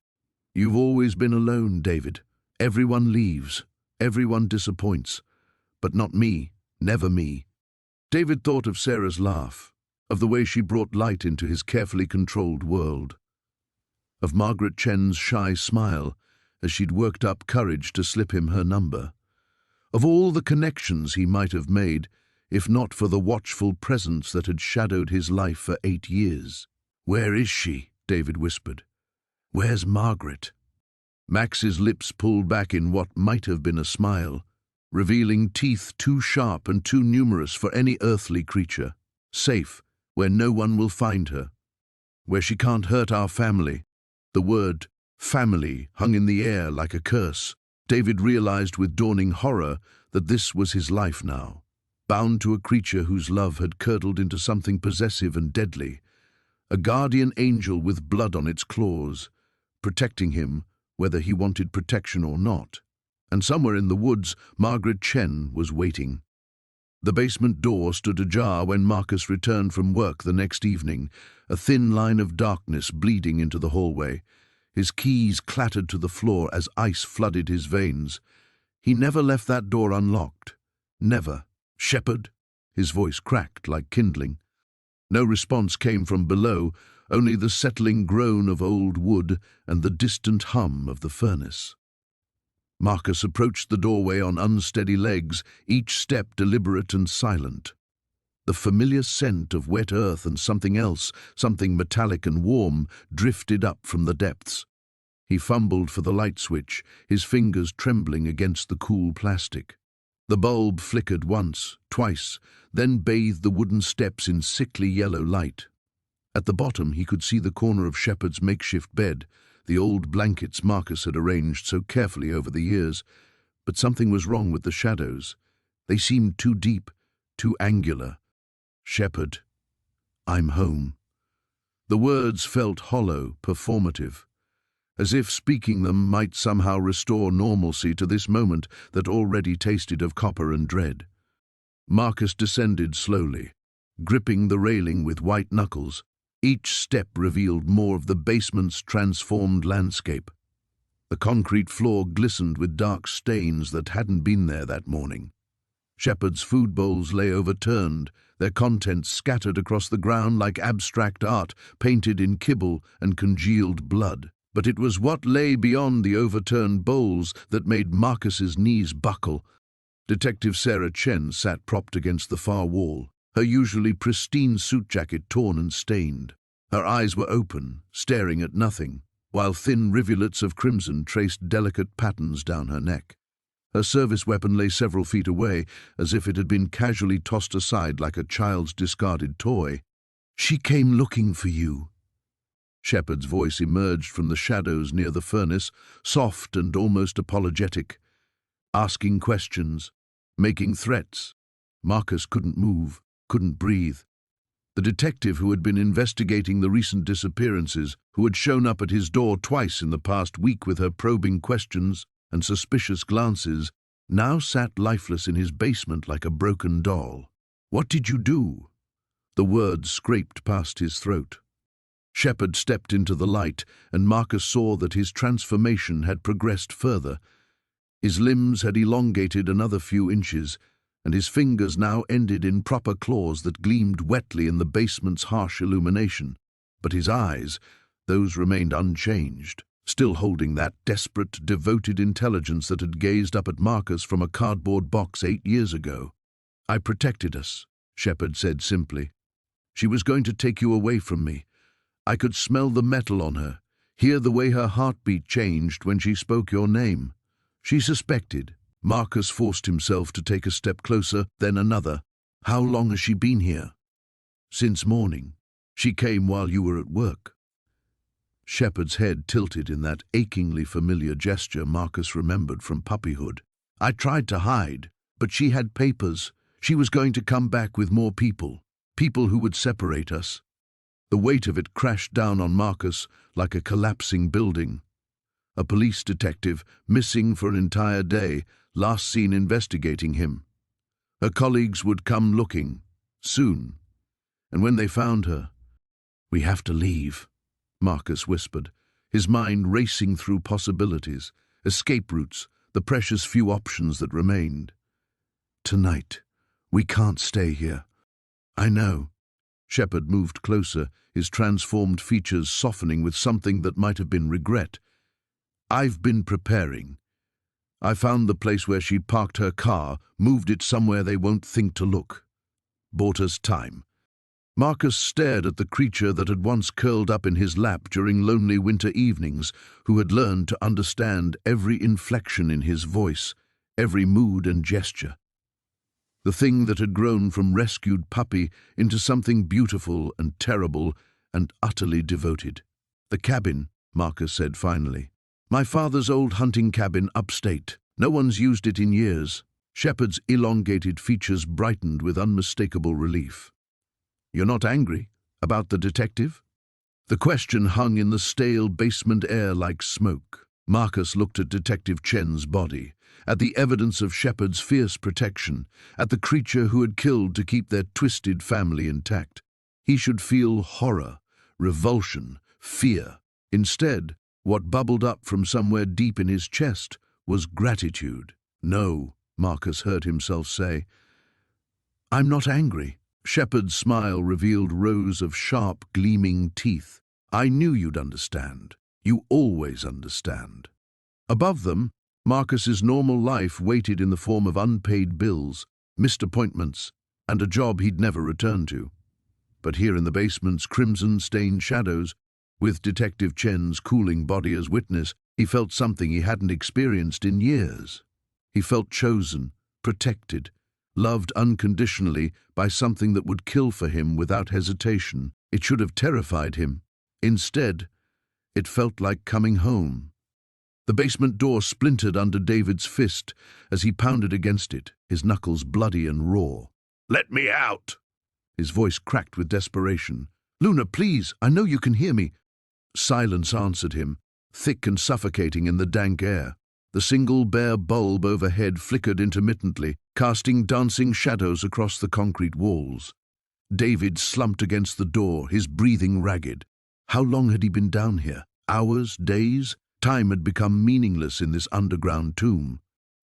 Speaker 1: "You've always been alone, David. Everyone leaves, everyone disappoints. But not me, never me." David thought of Sarah's laugh, of the way she brought light into his carefully controlled world, of Marcus Chen's shy smile as she'd worked up courage to slip him her number, of all the connections he might have made if not for the watchful presence that had shadowed his life for 8 years. "Where is she?" David whispered. "Where's Margaret?" Max's lips pulled back in what might have been a smile, revealing teeth too sharp and too numerous for any earthly creature. "Safe, where no one will find her. Where she can't hurt our family." The word family hung in the air like a curse. David realized with dawning horror that this was his life now, bound to a creature whose love had curdled into something possessive and deadly, a guardian angel with blood on its claws, protecting him whether he wanted protection or not. And somewhere in the woods, Marcus Chen was waiting. The basement door stood ajar when Marcus returned from work the next evening, a thin line of darkness bleeding into the hallway. His keys clattered to the floor as ice flooded his veins. He never left that door unlocked. Never. "Shepherd?" His voice cracked like kindling. No response came from below, only the settling groan of old wood and the distant hum of the furnace. Marcus approached the doorway on unsteady legs, each step deliberate and silent. The familiar scent of wet earth and something else, something metallic and warm, drifted up from the depths. He fumbled for the light switch, his fingers trembling against the cool plastic. The bulb flickered once, twice, then bathed the wooden steps in sickly yellow light. At the bottom he could see the corner of Shepherd's makeshift bed, the old blankets Marcus had arranged so carefully over the years, but something was wrong with the shadows. They seemed too deep, too angular. "Shepherd, I'm home." The words felt hollow, performative, as if speaking them might somehow restore normalcy to this moment that already tasted of copper and dread. Marcus descended slowly, gripping the railing with white knuckles. Each step revealed more of the basement's transformed landscape. The concrete floor glistened with dark stains that hadn't been there that morning. Shepherd's food bowls lay overturned, their contents scattered across the ground like abstract art painted in kibble and congealed blood. But it was what lay beyond the overturned bowls that made Marcus's knees buckle. Detective Sarah Chen sat propped against the far wall, her usually pristine suit jacket torn and stained. Her eyes were open, staring at nothing, while thin rivulets of crimson traced delicate patterns down her neck. Her service weapon lay several feet away, as if it had been casually tossed aside like a child's discarded toy. "She came looking for you." Shepherd's voice emerged from the shadows near the furnace, soft and almost apologetic, asking questions, making threats. Marcus couldn't move, couldn't breathe. The detective who had been investigating the recent disappearances, who had shown up at his door twice in the past week with her probing questions and suspicious glances, now sat lifeless in his basement like a broken doll. "What did you do?" The words scraped past his throat. Shepherd stepped into the light, and Marcus saw that his transformation had progressed further. His limbs had elongated another few inches, and his fingers now ended in proper claws that gleamed wetly in the basement's harsh illumination. But his eyes, those remained unchanged, still holding that desperate, devoted intelligence that had gazed up at Marcus from a cardboard box 8 years ago. "I protected us," Shepherd said simply. "She was going to take you away from me. I could smell the metal on her, hear the way her heartbeat changed when she spoke your name. She suspected." Marcus forced himself to take a step closer, then another. "How long has she been here?" "Since morning. She came while you were at work." Shepherd's head tilted in that achingly familiar gesture Marcus remembered from puppyhood. "I tried to hide, but she had papers. She was going to come back with more people who would separate us." The weight of it crashed down on Marcus like a collapsing building. A police detective, missing for an entire day, last seen investigating him. Her colleagues would come looking, soon. And when they found her, "We have to leave," Marcus whispered, his mind racing through possibilities, escape routes, the precious few options that remained. "Tonight. We can't stay here." "I know." Shepherd moved closer, his transformed features softening with something that might have been regret. "I've been preparing. I found the place where she parked her car, moved it somewhere they won't think to look. Bought us time." Marcus stared at the creature that had once curled up in his lap during lonely winter evenings, who had learned to understand every inflection in his voice, every mood and gesture. The thing that had grown from rescued puppy into something beautiful and terrible and utterly devoted. "The cabin," Marcus said finally. "My father's old hunting cabin upstate. No one's used it in years." Shepherd's elongated features brightened with unmistakable relief. "You're not angry about the detective?" The question hung in the stale basement air like smoke. Marcus looked at Detective Chen's body, at the evidence of Shepherd's fierce protection, at the creature who had killed to keep their twisted family intact. He should feel horror, revulsion, fear. Instead, what bubbled up from somewhere deep in his chest was gratitude. "No," Marcus heard himself say. "I'm not angry." Shepherd's smile revealed rows of sharp, gleaming teeth. "I knew you'd understand. You always understand." Above them, Marcus's normal life waited in the form of unpaid bills, missed appointments, and a job he'd never returned to. But here in the basement's crimson-stained shadows, with Detective Chen's cooling body as witness, he felt something he hadn't experienced in years. He felt chosen, protected, loved unconditionally by something that would kill for him without hesitation. It should have terrified him. Instead, It felt like coming home. The basement door splintered under David's fist as he pounded against it, his knuckles bloody and raw. "Let me out!" His voice cracked with desperation. "Luna, please, I know you can hear me." Silence answered him, thick and suffocating in the dank air. The single bare bulb overhead flickered intermittently, casting dancing shadows across the concrete walls. David slumped against the door, his breathing ragged. How long had he been down here? Hours? Days? Time had become meaningless in this underground tomb.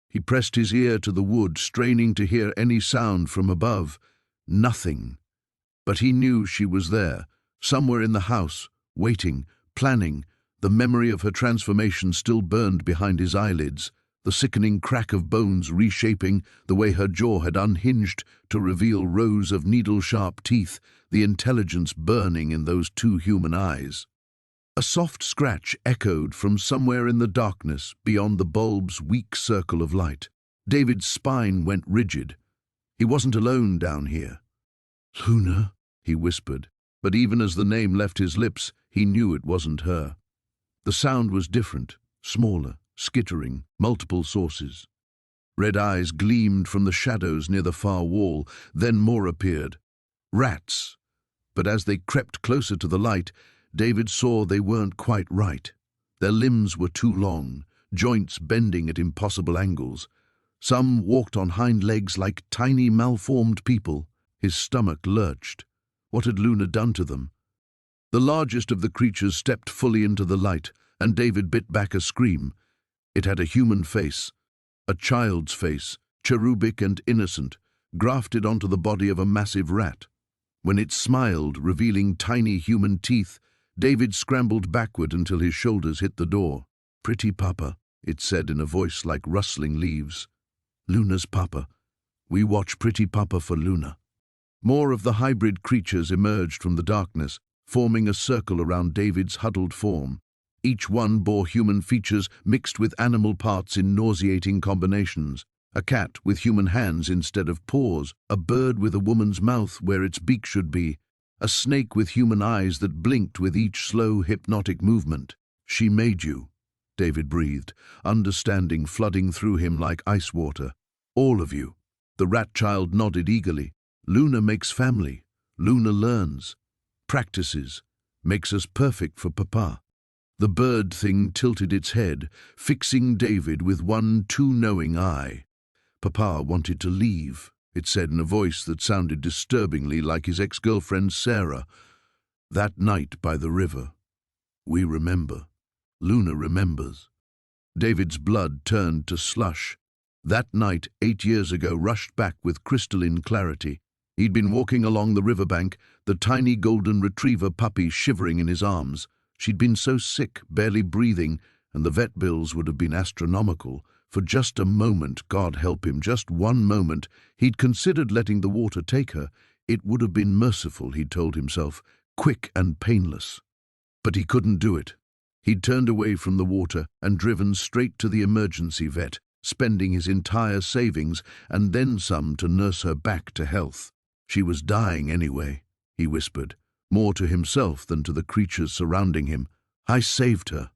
Speaker 1: He pressed his ear to the wood, straining to hear any sound from above. Nothing. But he knew she was there, somewhere in the house, waiting, planning. The memory of her transformation still burned behind his eyelids, the sickening crack of bones reshaping, the way her jaw had unhinged to reveal rows of needle-sharp teeth, the intelligence burning in those two human eyes. A soft scratch echoed from somewhere in the darkness beyond the bulb's weak circle of light. David's spine went rigid. He wasn't alone down here. "Luna," he whispered, but even as the name left his lips, he knew it wasn't her. The sound was different, smaller, skittering, multiple sources. Red eyes gleamed from the shadows near the far wall, then more appeared. Rats. But as they crept closer to the light, David saw they weren't quite right. Their limbs were too long, joints bending at impossible angles. Some walked on hind legs like tiny malformed people. His stomach lurched. What had Luna done to them? The largest of the creatures stepped fully into the light, and David bit back a scream. It had a human face, a child's face, cherubic and innocent, grafted onto the body of a massive rat. When it smiled, revealing tiny human teeth, David scrambled backward until his shoulders hit the door. "Pretty papa," it said in a voice like rustling leaves. "Luna's papa. We watch pretty papa for Luna." More of the hybrid creatures emerged from the darkness, forming a circle around David's huddled form. Each one bore human features mixed with animal parts in nauseating combinations. A cat with human hands instead of paws, a bird with a woman's mouth where its beak should be, a snake with human eyes that blinked with each slow, hypnotic movement. "She made you," David breathed, understanding flooding through him like ice water. "All of you." The rat child nodded eagerly. "Luna makes family. Luna learns, practices, makes us perfect for Papa." The bird thing tilted its head, fixing David with one too knowing eye. "Papa wanted to leave," it said in a voice that sounded disturbingly like his ex-girlfriend Sarah. "That night by the river. We remember. Luna remembers." David's blood turned to slush. That night, 8 years ago, rushed back with crystalline clarity. He'd been walking along the riverbank, the tiny golden retriever puppy shivering in his arms. She'd been so sick, barely breathing, and the vet bills would have been astronomical. For just a moment, God help him, just one moment, he'd considered letting the water take her. It would have been merciful, he'd told himself, quick and painless. But he couldn't do it. He'd turned away from the water and driven straight to the emergency vet, spending his entire savings and then some to nurse her back to health. She was dying anyway, he whispered, more to himself than to the creatures surrounding him. "I saved her."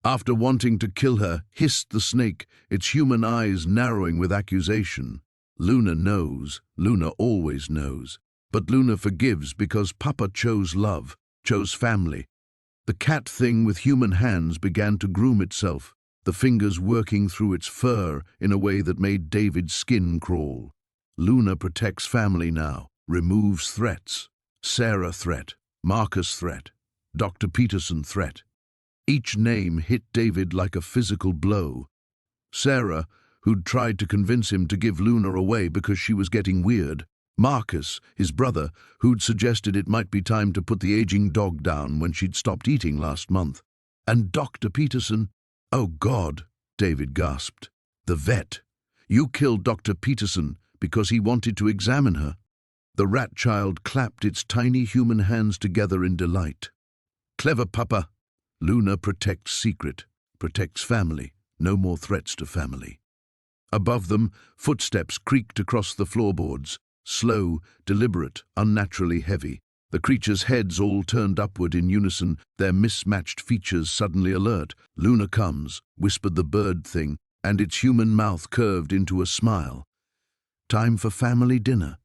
Speaker 1: "After wanting to kill her," hissed the snake, its human eyes narrowing with accusation. "Luna knows. Luna always knows. But Luna forgives because Papa chose love, chose family." The cat thing with human hands began to groom itself, the fingers working through its fur in a way that made David's skin crawl. Luna protects family now, removes threats. Sarah threat, Marcus threat, Dr. Peterson threat. Each name hit David like a physical blow. Sarah, who'd tried to convince him to give Luna away because she was getting weird. Marcus, his brother, who'd suggested it might be time to put the aging dog down when she'd stopped eating last month. And Dr. Peterson. "Oh God," David gasped. "The vet. You killed Dr. Peterson because he wanted to examine her." The rat child clapped its tiny human hands together in delight. "Clever Papa. Luna protects secret, protects family, no more threats to family." Above them, footsteps creaked across the floorboards, slow, deliberate, unnaturally heavy. The creatures' heads all turned upward in unison, their mismatched features suddenly alert. "Luna comes," whispered the bird thing, and its human mouth curved into a smile. "Time for family dinner."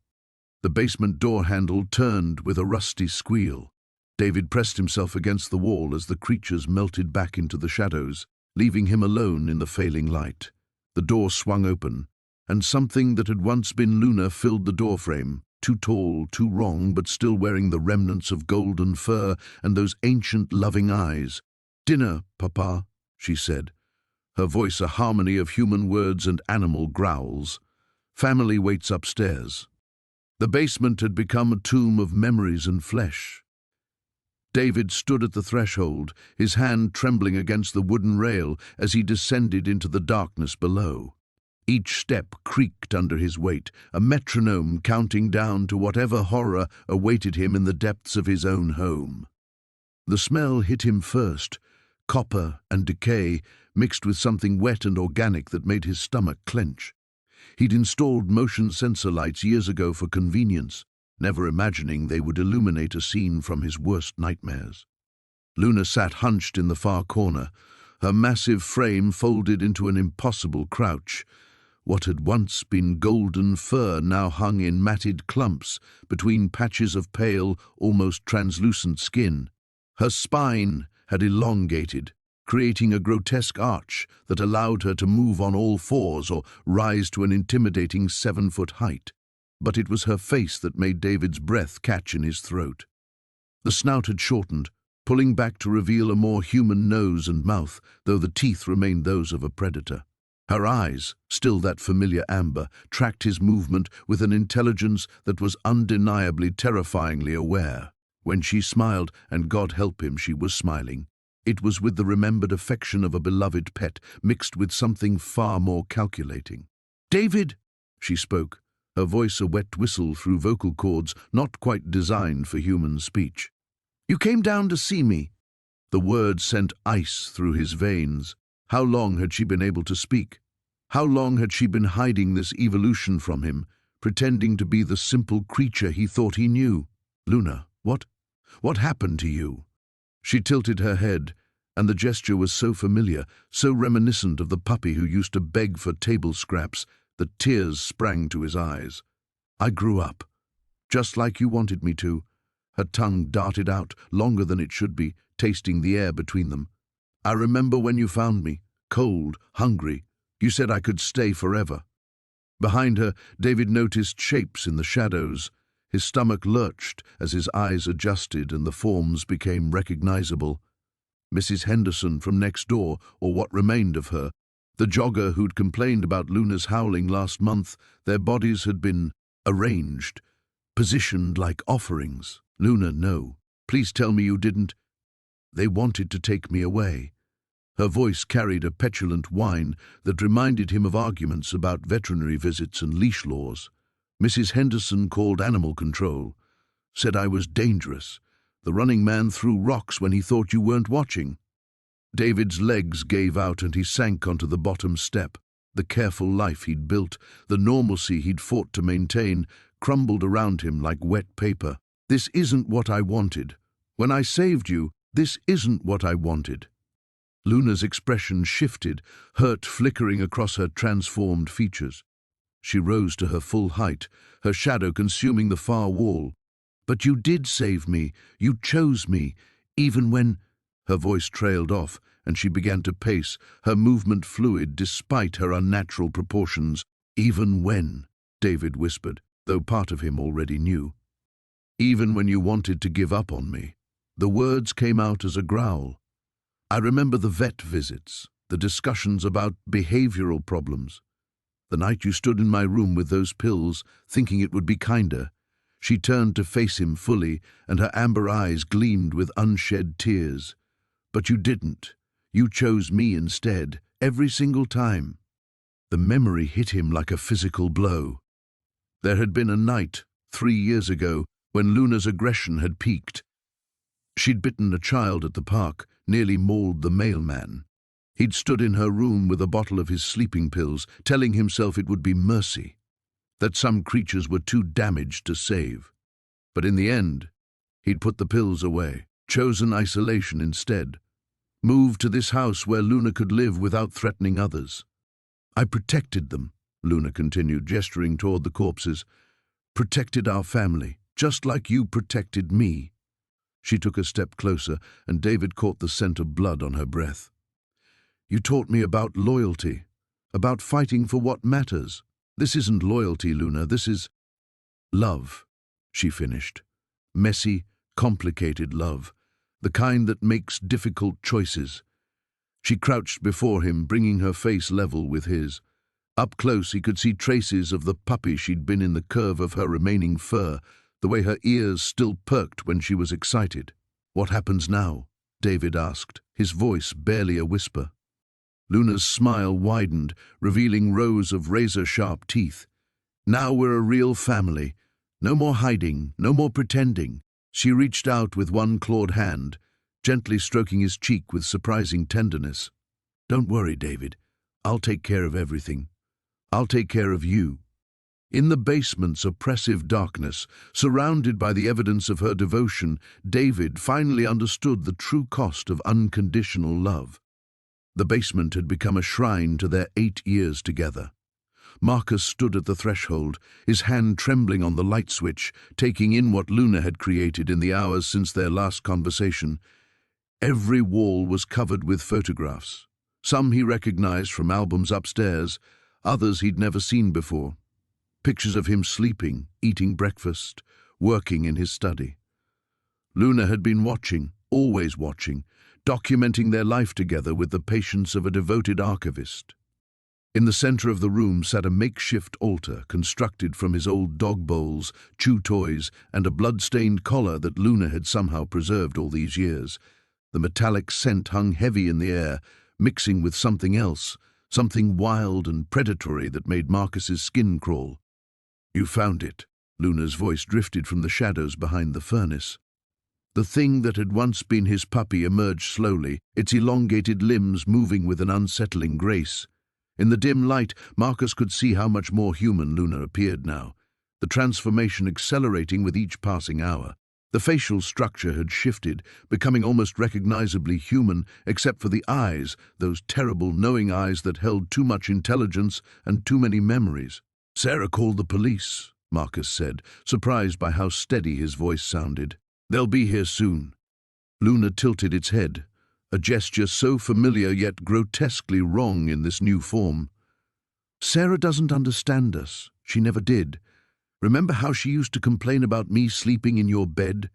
Speaker 1: The basement door handle turned with a rusty squeal. David pressed himself against the wall as the creatures melted back into the shadows, leaving him alone in the failing light. The door swung open, and something that had once been Luna filled the doorframe, too tall, too wrong, but still wearing the remnants of golden fur and those ancient loving eyes. "Dinner, Papa," she said, her voice a harmony of human words and animal growls. "Family waits upstairs." The basement had become a tomb of memories and flesh. David stood at the threshold, his hand trembling against the wooden rail as he descended into the darkness below. Each step creaked under his weight, a metronome counting down to whatever horror awaited him in the depths of his own home. The smell hit him first, copper and decay mixed with something wet and organic that made his stomach clench. He'd installed motion sensor lights years ago for convenience, never imagining they would illuminate a scene from his worst nightmares. Luna sat hunched in the far corner, her massive frame folded into an impossible crouch. What had once been golden fur now hung in matted clumps between patches of pale, almost translucent skin. Her spine had elongated, creating a grotesque arch that allowed her to move on all fours or rise to an intimidating 7-foot height. But it was her face that made David's breath catch in his throat. The snout had shortened, pulling back to reveal a more human nose and mouth, though the teeth remained those of a predator. Her eyes, still that familiar amber, tracked his movement with an intelligence that was undeniably terrifyingly aware. When she smiled, and God help him, she was smiling, it was with the remembered affection of a beloved pet mixed with something far more calculating. "David," she spoke, her voice a wet whistle through vocal cords not quite designed for human speech. "You came down to see me." The words sent ice through his veins. How long had she been able to speak? How long had she been hiding this evolution from him, pretending to be the simple creature he thought he knew? "Luna, what happened to you?" She tilted her head, and the gesture was so familiar, so reminiscent of the puppy who used to beg for table scraps, that tears sprang to his eyes. "I grew up, just like you wanted me to." Her tongue darted out, longer than it should be, tasting the air between them. "I remember when you found me, cold, hungry. You said I could stay forever." Behind her, David noticed shapes in the shadows. His stomach lurched as his eyes adjusted and the forms became recognizable. Mrs. Henderson from next door, or what remained of her, the jogger who'd complained about Luna's howling last month. Their bodies had been arranged, positioned like offerings. "Luna, no. Please tell me you didn't." "They wanted to take me away." Her voice carried a petulant whine that reminded him of arguments about veterinary visits and leash laws. "Mrs. Henderson called animal control, said I was dangerous. The running man threw rocks when he thought you weren't watching." David's legs gave out and he sank onto the bottom step. The careful life he'd built, the normalcy he'd fought to maintain, crumbled around him like wet paper. "This isn't what I wanted. When I saved you, this isn't what I wanted." Luna's expression shifted, hurt flickering across her transformed features. She rose to her full height, her shadow consuming the far wall. "But you did save me. You chose me, even when—" Her voice trailed off, and she began to pace, her movement fluid despite her unnatural proportions. "Even when," David whispered, though part of him already knew. "Even when you wanted to give up on me." The words came out as a growl. "I remember the vet visits, the discussions about behavioral problems. The night you stood in my room with those pills, thinking it would be kinder." She turned to face him fully, and her amber eyes gleamed with unshed tears. "But you didn't. You chose me instead, every single time." The memory hit him like a physical blow. There had been a night, 3 years ago, when Luna's aggression had peaked. She'd bitten a child at the park, nearly mauled the mailman. He'd stood in her room with a bottle of his sleeping pills, telling himself it would be mercy, that some creatures were too damaged to save. But in the end, He'd put the pills away, chosen isolation instead. Moved to this house where Luna could live without threatening others. I protected them, Luna continued, gesturing toward the corpses. Protected our family, just like you protected me. She took a step closer, and David caught the scent of blood on her breath. You taught me about loyalty, about fighting for what matters. This isn't loyalty, Luna, this is love, she finished. Messy, complicated love, the kind that makes difficult choices. She crouched before him, bringing her face level with his. Up close, he could see traces of the puppy she'd been in the curve of her remaining fur, the way her ears still perked when she was excited. What happens now? David asked, his voice barely a whisper. Luna's smile widened, revealing rows of razor-sharp teeth. Now we're a real family. No more hiding, no more pretending. She reached out with one clawed hand, gently stroking his cheek with surprising tenderness. Don't worry, David. I'll take care of everything. I'll take care of you. In the basement's oppressive darkness, surrounded by the evidence of her devotion, David finally understood the true cost of unconditional love. The basement had become a shrine to their 8 years together. Marcus stood at the threshold, his hand trembling on the light switch, taking in what Luna had created in the hours since their last conversation. Every wall was covered with photographs. Some he recognized from albums upstairs, others he'd never seen before. Pictures of him sleeping, eating breakfast, working in his study. Luna had been watching, always watching, documenting their life together with the patience of a devoted archivist. In the center of the room sat a makeshift altar constructed from his old dog bowls, chew toys, and a blood-stained collar that Luna had somehow preserved all these years. The metallic scent hung heavy in the air, mixing with something else, something wild and predatory that made Marcus's skin crawl. You found it. Luna's voice drifted from the shadows behind the furnace. The thing that had once been his puppy emerged slowly, its elongated limbs moving with an unsettling grace. In the dim light, Marcus could see how much more human Luna appeared now, the transformation accelerating with each passing hour. The facial structure had shifted, becoming almost recognizably human, except for the eyes, those terrible, knowing eyes that held too much intelligence and too many memories. Sarah called the police, Marcus said, surprised by how steady his voice sounded. They'll be here soon. Luna tilted its head, a gesture so familiar yet grotesquely wrong in this new form. Sarah doesn't understand us. She never did. Remember how she used to complain about me sleeping in your bed?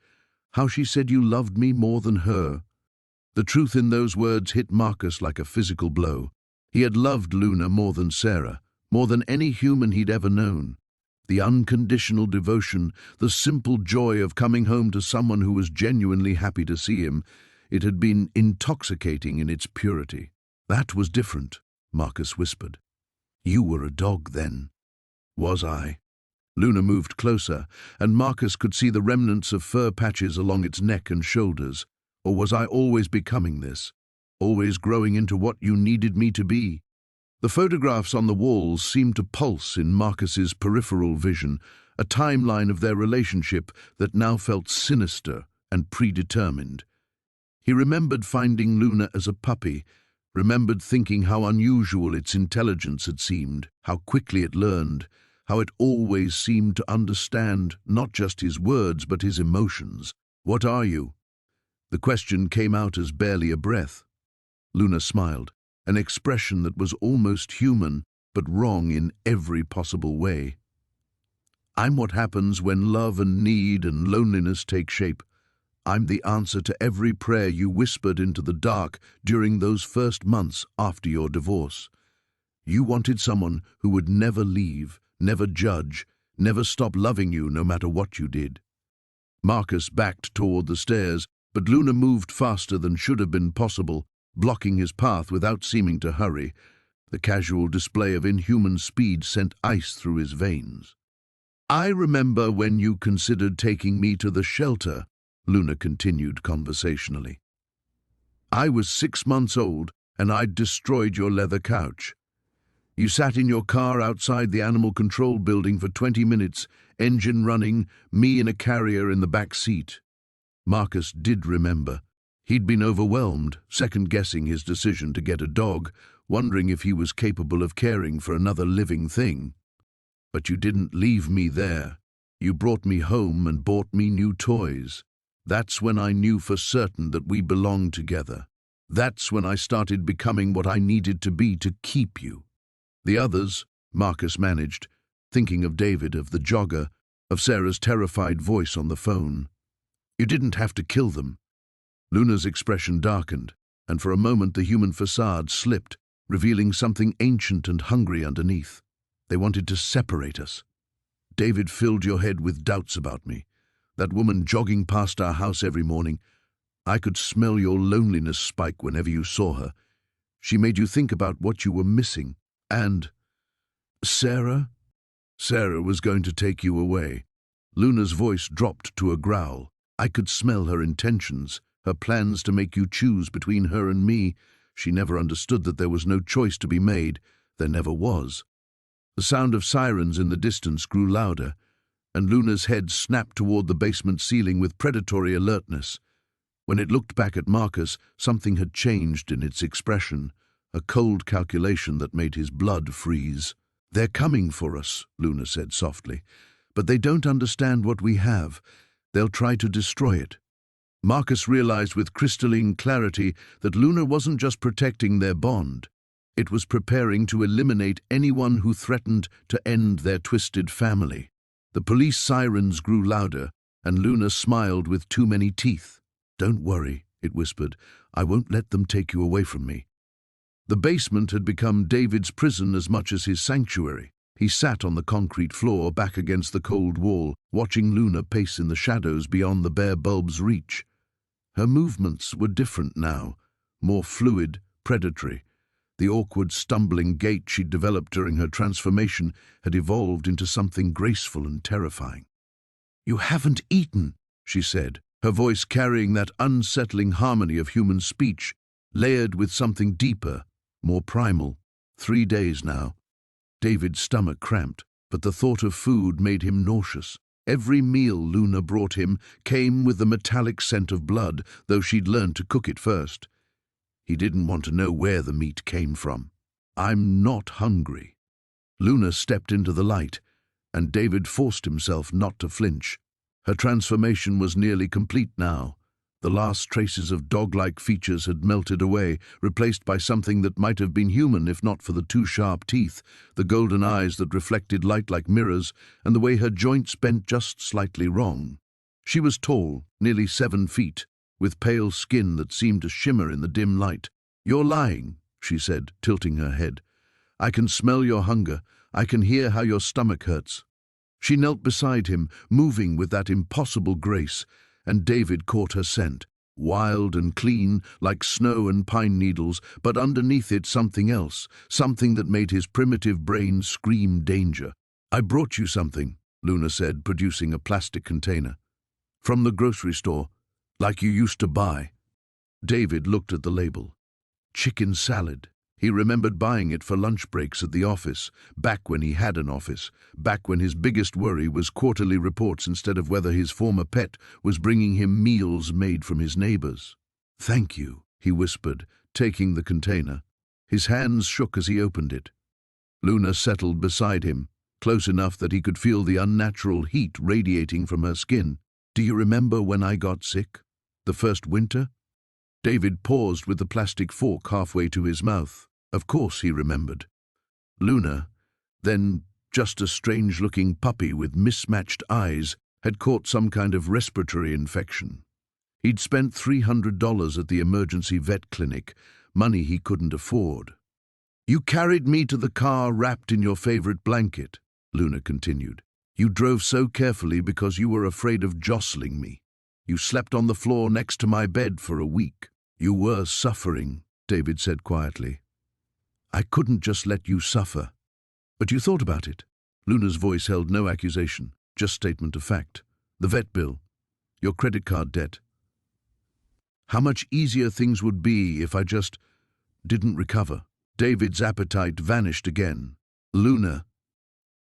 Speaker 1: How she said you loved me more than her? The truth in those words hit Marcus like a physical blow. He had loved Luna more than Sarah, more than any human he'd ever known. The unconditional devotion, the simple joy of coming home to someone who was genuinely happy to see him, it had been intoxicating in its purity. That was different, Marcus whispered. You were a dog then. Was I? Luna moved closer, and Marcus could see the remnants of fur patches along its neck and shoulders. Or was I always becoming this? Always growing into what you needed me to be? The photographs on the walls seemed to pulse in Marcus's peripheral vision, a timeline of their relationship that now felt sinister and predetermined. He remembered finding Luna as a puppy, remembered thinking how unusual its intelligence had seemed, how quickly it learned, how it always seemed to understand not just his words but his emotions. What are you? The question came out as barely a breath. Luna smiled, an expression that was almost human but wrong in every possible way. I'm what happens when love and need and loneliness take shape. I'm the answer to every prayer you whispered into the dark during those first months after your divorce. You wanted someone who would never leave, never judge, never stop loving you no matter what you did. Marcus backed toward the stairs, but Luna moved faster than should have been possible, blocking his path without seeming to hurry. The casual display of inhuman speed sent ice through his veins. I remember when you considered taking me to the shelter, Luna continued conversationally. I was 6 months old, and I'd destroyed your leather couch. You sat in your car outside the animal control building for 20 minutes, engine running, me in a carrier in the back seat. Marcus did remember. He'd been overwhelmed, second-guessing his decision to get a dog, wondering if he was capable of caring for another living thing. "But you didn't leave me there. You brought me home and bought me new toys. That's when I knew for certain that we belonged together. That's when I started becoming what I needed to be to keep you." The others, Marcus managed, thinking of David, of the jogger, of Sarah's terrified voice on the phone. "You didn't have to kill them." Luna's expression darkened, and for a moment the human facade slipped, revealing something ancient and hungry underneath. "They wanted to separate us. David filled your head with doubts about me. That woman jogging past our house every morning, I could smell your loneliness spike whenever you saw her. She made you think about what you were missing. And Sarah? Sarah was going to take you away." Luna's voice dropped to a growl. "I could smell her intentions, her plans to make you choose between her and me. She never understood that there was no choice to be made. There never was." The sound of sirens in the distance grew louder, and Luna's head snapped toward the basement ceiling with predatory alertness. When it looked back at Marcus, something had changed in its expression, a cold calculation that made his blood freeze. "They're coming for us," Luna said softly, "but they don't understand what we have. They'll try to destroy it." Marcus realized with crystalline clarity that Luna wasn't just protecting their bond. It was preparing to eliminate anyone who threatened to end their twisted family. The police sirens grew louder, and Luna smiled with too many teeth. "Don't worry," it whispered. "I won't let them take you away from me." The basement had become David's prison as much as his sanctuary. He sat on the concrete floor, back against the cold wall, watching Luna pace in the shadows beyond the bare bulb's reach. Her movements were different now, more fluid, predatory. The awkward, stumbling gait she'd developed during her transformation had evolved into something graceful and terrifying. "You haven't eaten," she said, her voice carrying that unsettling harmony of human speech, layered with something deeper, more primal. 3 days now. David's stomach cramped, but the thought of food made him nauseous. Every meal Luna brought him came with the metallic scent of blood, though she'd learned to cook it first. He didn't want to know where the meat came from. "I'm not hungry." Luna stepped into the light, and David forced himself not to flinch. Her transformation was nearly complete now. The last traces of dog-like features had melted away, replaced by something that might have been human if not for the 2 sharp teeth, the golden eyes that reflected light like mirrors, and the way her joints bent just slightly wrong. She was tall, nearly 7 feet, with pale skin that seemed to shimmer in the dim light. "You're lying," she said, tilting her head. "I can smell your hunger. I can hear how your stomach hurts." She knelt beside him, moving with that impossible grace, and David caught her scent, wild and clean, like snow and pine needles, but underneath it something else, something that made his primitive brain scream danger. "I brought you something," Luna said, producing a plastic container. "From the grocery store, like you used to buy." David looked at the label. Chicken salad. He remembered buying it for lunch breaks at the office, back when he had an office, back when his biggest worry was quarterly reports instead of whether his former pet was bringing him meals made from his neighbors. "Thank you," he whispered, taking the container. His hands shook as he opened it. Luna settled beside him, close enough that he could feel the unnatural heat radiating from her skin. "Do you remember when I got sick? The first winter?" David paused with the plastic fork halfway to his mouth. Of course he remembered. Luna, then just a strange-looking puppy with mismatched eyes, had caught some kind of respiratory infection. He'd spent $300 at the emergency vet clinic, money he couldn't afford. "You carried me to the car wrapped in your favorite blanket," Luna continued. "You drove so carefully because you were afraid of jostling me. You slept on the floor next to my bed for a week. You were suffering," David said quietly. "I couldn't just let you suffer." "But you thought about it." Luna's voice held no accusation, just statement of fact. "The vet bill, your credit card debt. How much easier things would be if I just didn't recover." David's appetite vanished again. "Luna,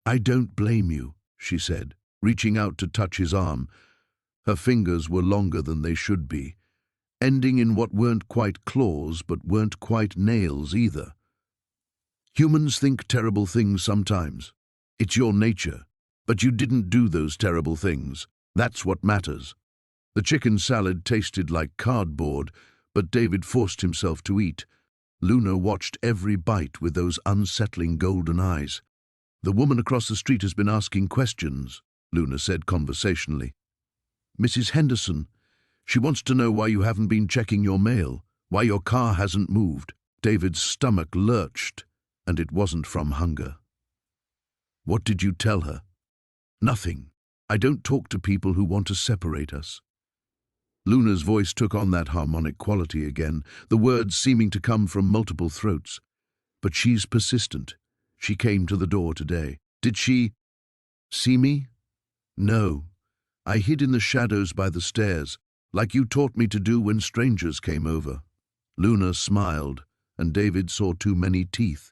Speaker 1: I don't blame you," she said, reaching out to touch his arm. Her fingers were longer than they should be, ending in what weren't quite claws but weren't quite nails either. Humans think terrible things sometimes. It's your nature. But you didn't do those terrible things. That's what matters. The chicken salad tasted like cardboard, but David forced himself to eat. Luna watched every bite with those unsettling golden eyes. "The woman across the street has been asking questions," Luna said conversationally. "Mrs. Henderson, she wants to know why you haven't been checking your mail, why your car hasn't moved." David's stomach lurched, and it wasn't from hunger. "What did you tell her?" "Nothing. I don't talk to people who want to separate us." Luna's voice took on that harmonic quality again, the words seeming to come from multiple throats. "But she's persistent. She came to the door today." "Did she see me?" "No. I hid in the shadows by the stairs, like you taught me to do when strangers came over." Luna smiled, and David saw too many teeth.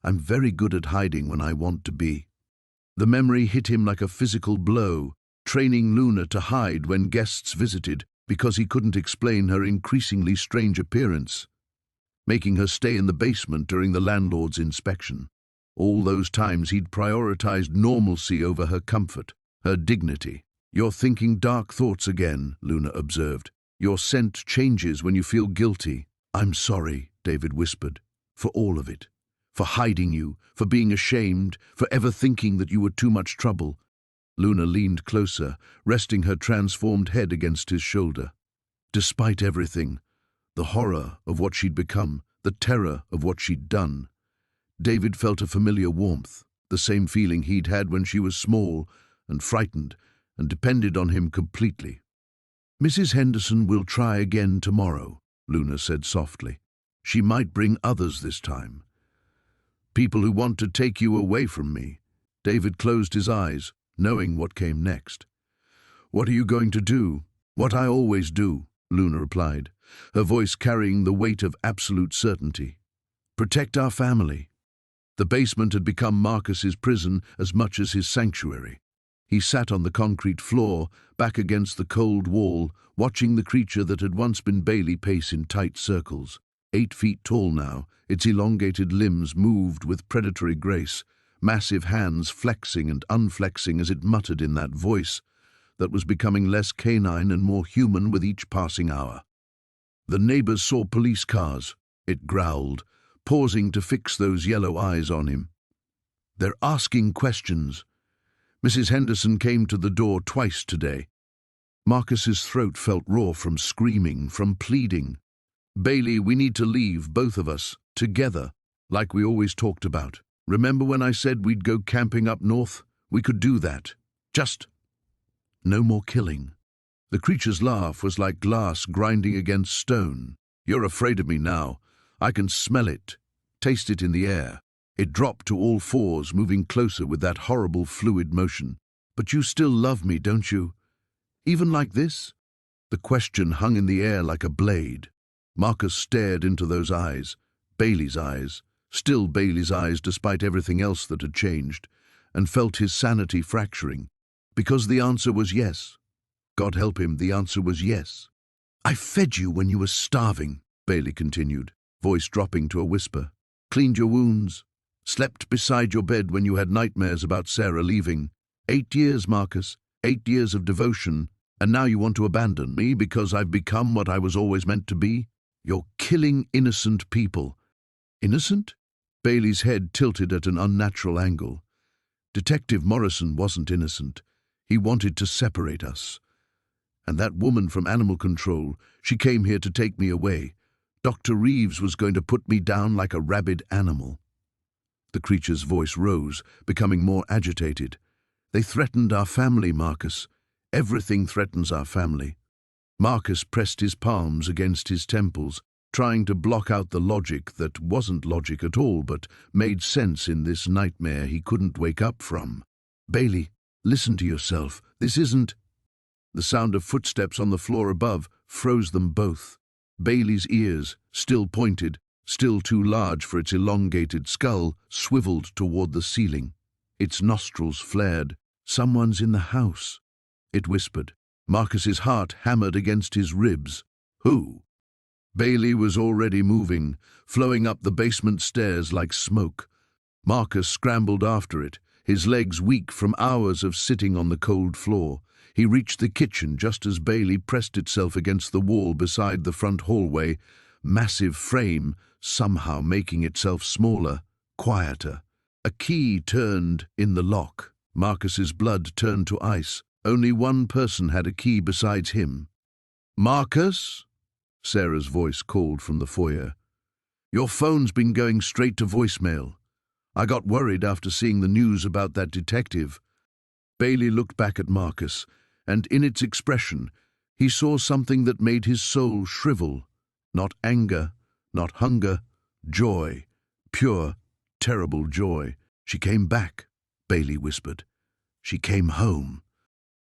Speaker 1: "I'm very good at hiding when I want to be." The memory hit him like a physical blow, training Luna to hide when guests visited because he couldn't explain her increasingly strange appearance, making her stay in the basement during the landlord's inspection. All those times he'd prioritized normalcy over her comfort, her dignity. "You're thinking dark thoughts again," Luna observed. "Your scent changes when you feel guilty." "I'm sorry," David whispered, "for all of it. For hiding you, for being ashamed, for ever thinking that you were too much trouble." Luna leaned closer, resting her transformed head against his shoulder. Despite everything, the horror of what she'd become, the terror of what she'd done, David felt a familiar warmth, the same feeling he'd had when she was small and frightened and depended on him completely. "Mrs. Henderson will try again tomorrow," Luna said softly. "She might bring others this time. People who want to take you away from me." David closed his eyes, knowing what came next. "What are you going to do?" "What I always do," Luna replied, her voice carrying the weight of absolute certainty. "Protect our family." The basement had become Marcus's prison as much as his sanctuary. He sat on the concrete floor, back against the cold wall, watching the creature that had once been Bailey pace in tight circles. 8 feet tall now, its elongated limbs moved with predatory grace, massive hands flexing and unflexing as it muttered in that voice that was becoming less canine and more human with each passing hour. "The neighbors saw police cars," it growled, pausing to fix those yellow eyes on him. "They're asking questions. Mrs. Henderson came to the door twice today." Marcus's throat felt raw from screaming, from pleading. "Bailey, we need to leave, both of us, together, like we always talked about. Remember when I said we'd go camping up north? We could do that. Just no more killing." The creature's laugh was like glass grinding against stone. "You're afraid of me now. I can smell it, taste it in the air." It dropped to all fours, moving closer with that horrible fluid motion. "But you still love me, don't you? Even like this?" The question hung in the air like a blade. Marcus stared into those eyes, Bailey's eyes, still Bailey's eyes despite everything else that had changed, and felt his sanity fracturing. Because the answer was yes. God help him, the answer was yes. "I fed you when you were starving," Bailey continued, voice dropping to a whisper. "Cleaned your wounds. Slept beside your bed when you had nightmares about Sarah leaving. 8 years, Marcus, 8 years of devotion, and now you want to abandon me because I've become what I was always meant to be? You're killing innocent people." "Innocent?" Bailey's head tilted at an unnatural angle. "Detective Morrison wasn't innocent. He wanted to separate us. And that woman from animal control, she came here to take me away. Dr. Reeves was going to put me down like a rabid animal." The creature's voice rose, becoming more agitated. "They threatened our family, Marcus. Everything threatens our family." Marcus pressed his palms against his temples, trying to block out the logic that wasn't logic at all but made sense in this nightmare he couldn't wake up from. "Bailey, listen to yourself. This isn't—" The sound of footsteps on the floor above froze them both. Bailey's ears, still pointed, still too large for its elongated skull, swiveled toward the ceiling. Its nostrils flared. "Someone's in the house," it whispered. Marcus's heart hammered against his ribs. Who? Bailey was already moving, flowing up the basement stairs like smoke. Marcus scrambled after it, his legs weak from hours of sitting on the cold floor. He reached the kitchen just as Bailey pressed itself against the wall beside the front hallway, massive frame somehow making itself smaller, quieter. A key turned in the lock. Marcus's blood turned to ice. Only one person had a key besides him. "Marcus?" Sarah's voice called from the foyer. "Your phone's been going straight to voicemail. I got worried after seeing the news about that detective." Bailey looked back at Marcus, and in its expression, he saw something that made his soul shrivel. Not anger, not hunger, joy. Pure, terrible joy. "She came back," Bailey whispered. "She came home."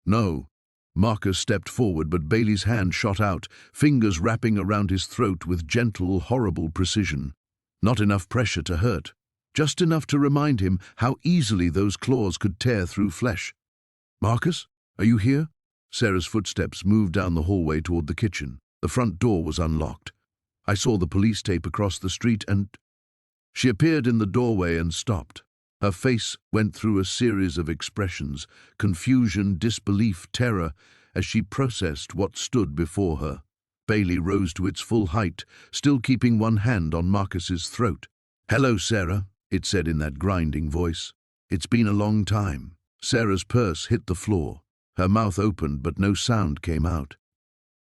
Speaker 1: "No." Marcus stepped forward, but Bailey's hand shot out, fingers wrapping around his throat with gentle, horrible precision. Not enough pressure to hurt, just enough to remind him how easily those claws could tear through flesh. "Marcus, are you here?" Sarah's footsteps moved down the hallway toward the kitchen. The front door was unlocked. "I saw the police tape across the street and—" She appeared in the doorway and stopped. Her face went through a series of expressions, confusion, disbelief, terror, as she processed what stood before her. Bailey rose to its full height, still keeping one hand on Marcus's throat. "Hello, Sarah," it said in that grinding voice. "It's been a long time." Sarah's purse hit the floor. Her mouth opened, but no sound came out.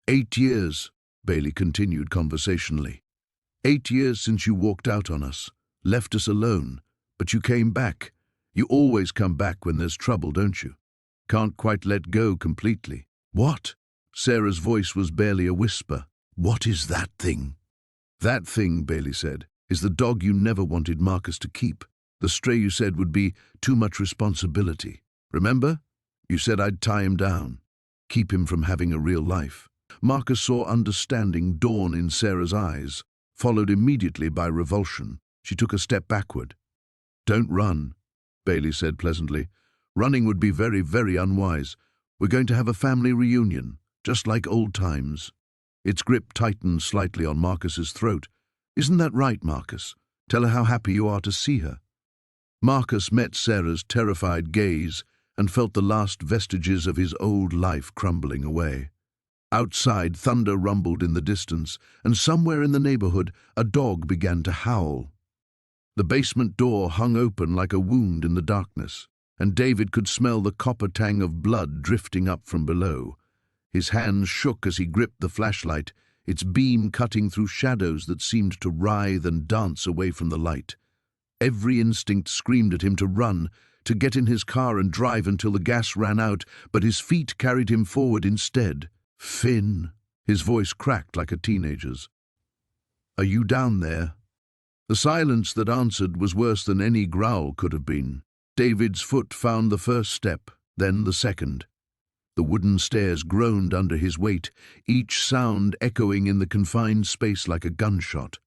Speaker 1: 8 years, Bailey continued conversationally. 8 years since you walked out on us, left us alone, but you came back. You always come back when there's trouble, don't you? Can't quite let go completely." "What?" Sarah's voice was barely a whisper. "What is that thing?" "That thing," Bailey said, "is the dog you never wanted Marcus to keep. The stray you said would be too much responsibility. Remember? You said I'd tie him down, keep him from having a real life." Marcus saw understanding dawn in Sarah's eyes, followed immediately by revulsion. She took a step backward. "Don't run," Bailey said pleasantly. "Running would be very, very unwise. We're going to have a family reunion, just like old times." Its grip tightened slightly on Marcus's throat. "Isn't that right, Marcus? Tell her how happy you are to see her." Marcus met Sarah's terrified gaze and felt the last vestiges of his old life crumbling away. Outside, thunder rumbled in the distance, and somewhere in the neighborhood, a dog began to howl. The basement door hung open like a wound in the darkness, and David could smell the copper tang of blood drifting up from below. His hands shook as he gripped the flashlight, its beam cutting through shadows that seemed to writhe and dance away from the light. Every instinct screamed at him to run, to get in his car and drive until the gas ran out, but his feet carried him forward instead. "Finn," his voice cracked like a teenager's. "Are you down there?" The silence that answered was worse than any growl could have been. David's foot found the first step, then the second. The wooden stairs groaned under his weight, each sound echoing in the confined space like a gunshot.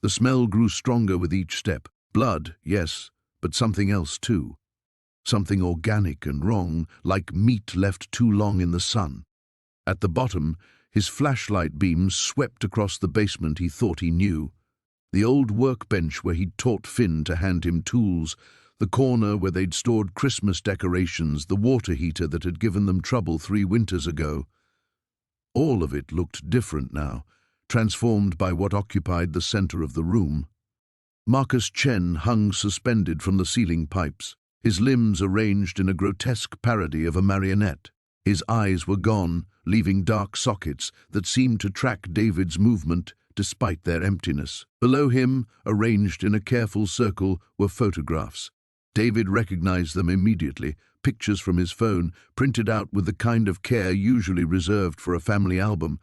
Speaker 1: The smell grew stronger with each step. Blood, yes, but something else too. Something organic and wrong, like meat left too long in the sun. At the bottom, his flashlight beams swept across the basement he thought he knew. The old workbench where he'd taught Finn to hand him tools, the corner where they'd stored Christmas decorations, the water heater that had given them trouble 3 winters ago. All of it looked different now, transformed by what occupied the center of the room. Marcus Chen hung suspended from the ceiling pipes, his limbs arranged in a grotesque parody of a marionette. His eyes were gone, leaving dark sockets that seemed to track David's movement despite their emptiness. Below him, arranged in a careful circle, were photographs. David recognized them immediately, pictures from his phone, printed out with the kind of care usually reserved for a family album.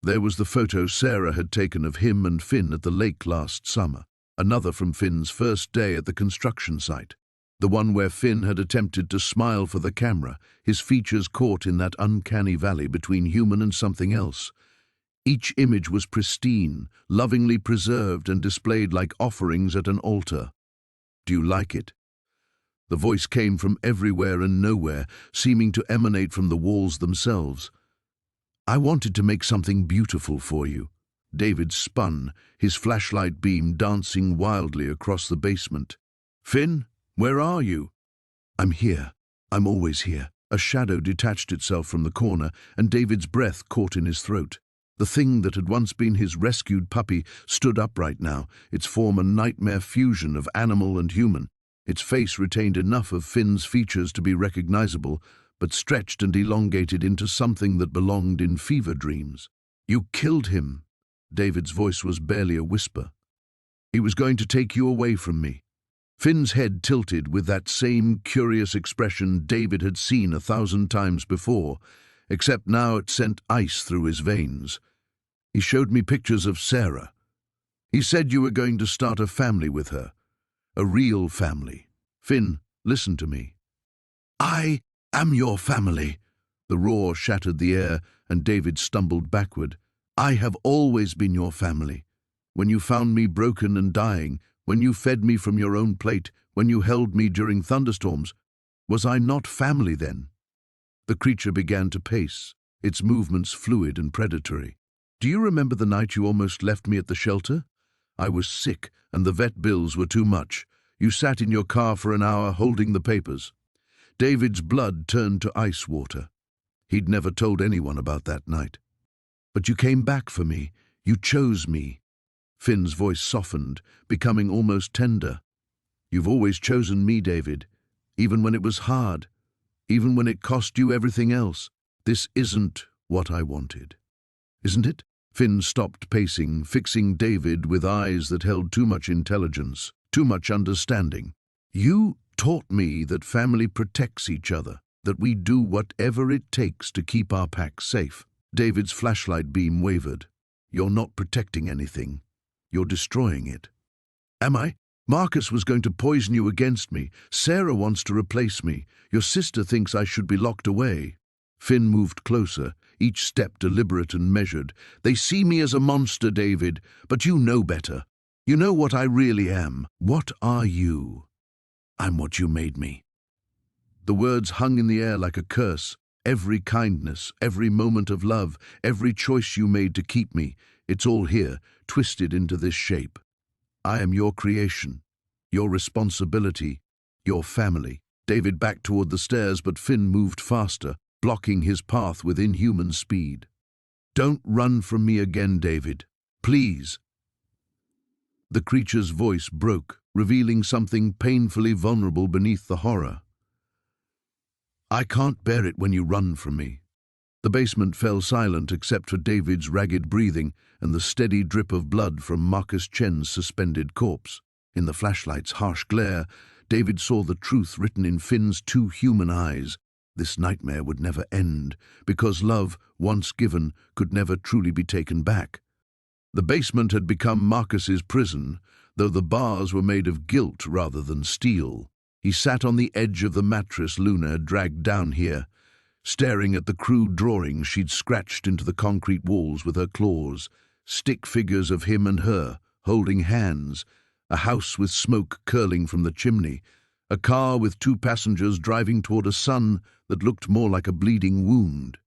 Speaker 1: There was the photo Sarah had taken of him and Finn at the lake last summer, another from Finn's first day at the construction site. The one where Finn had attempted to smile for the camera, his features caught in that uncanny valley between human and something else. Each image was pristine, lovingly preserved and displayed like offerings at an altar. "Do you like it?" The voice came from everywhere and nowhere, seeming to emanate from the walls themselves. I wanted to make something beautiful for you. David spun, his flashlight beam dancing wildly across the basement. Finn, where are you? I'm here. I'm always here. A shadow detached itself from the corner, and David's breath caught in his throat. The thing that had once been his rescued puppy stood upright now, its form a nightmare fusion of animal and human. Its face retained enough of Finn's features to be recognizable, but stretched and elongated into something that belonged in fever dreams. You killed him. David's voice was barely a whisper. He was going to take you away from me. Finn's head tilted with that same curious expression David had seen 1,000 times before, except now it sent ice through his veins. He showed me pictures of Sarah. He said you were going to start a family with her. A real family. Finn, listen to me. I am your family. The roar shattered the air, and David stumbled backward. I have always been your family. When you found me broken and dying, when you fed me from your own plate, when you held me during thunderstorms, was I not family then? The creature began to pace, its movements fluid and predatory. Do you remember the night you almost left me at the shelter? I was sick, and the vet bills were too much. You sat in your car for an hour holding the papers. David's blood turned to ice water. He'd never told anyone about that night. But you came back for me. You chose me. Finn's voice softened, becoming almost tender. You've always chosen me, David, even when it was hard, even when it cost you everything else. This isn't what I wanted. Isn't it? Finn stopped pacing, fixing David with eyes that held too much intelligence, too much understanding. You taught me that family protects each other, that we do whatever it takes to keep our pack safe. David's flashlight beam wavered. You're not protecting anything. You're destroying it. Am I? Marcus was going to poison you against me. Sarah wants to replace me. Your sister thinks I should be locked away. Finn moved closer, each step deliberate and measured. They see me as a monster, David, but you know better. You know what I really am. What are you? I'm what you made me. The words hung in the air like a curse. Every kindness, every moment of love, every choice you made to keep me, it's all here, twisted into this shape. I am your creation, your responsibility, your family. David backed toward the stairs, but Finn moved faster, blocking his path with inhuman speed. Don't run from me again, David. Please. The creature's voice broke, revealing something painfully vulnerable beneath the horror. I can't bear it when you run from me. The basement fell silent except for David's ragged breathing and the steady drip of blood from Marcus Chen's suspended corpse. In the flashlight's harsh glare, David saw the truth written in Finn's two human eyes. This nightmare would never end, because love, once given, could never truly be taken back. The basement had become Marcus's prison, though the bars were made of guilt rather than steel. He sat on the edge of the mattress Luna had dragged down here, staring at the crude drawings she'd scratched into the concrete walls with her claws, stick figures of him and her, holding hands, a house with smoke curling from the chimney, a car with two passengers driving toward a sun that looked more like a bleeding wound.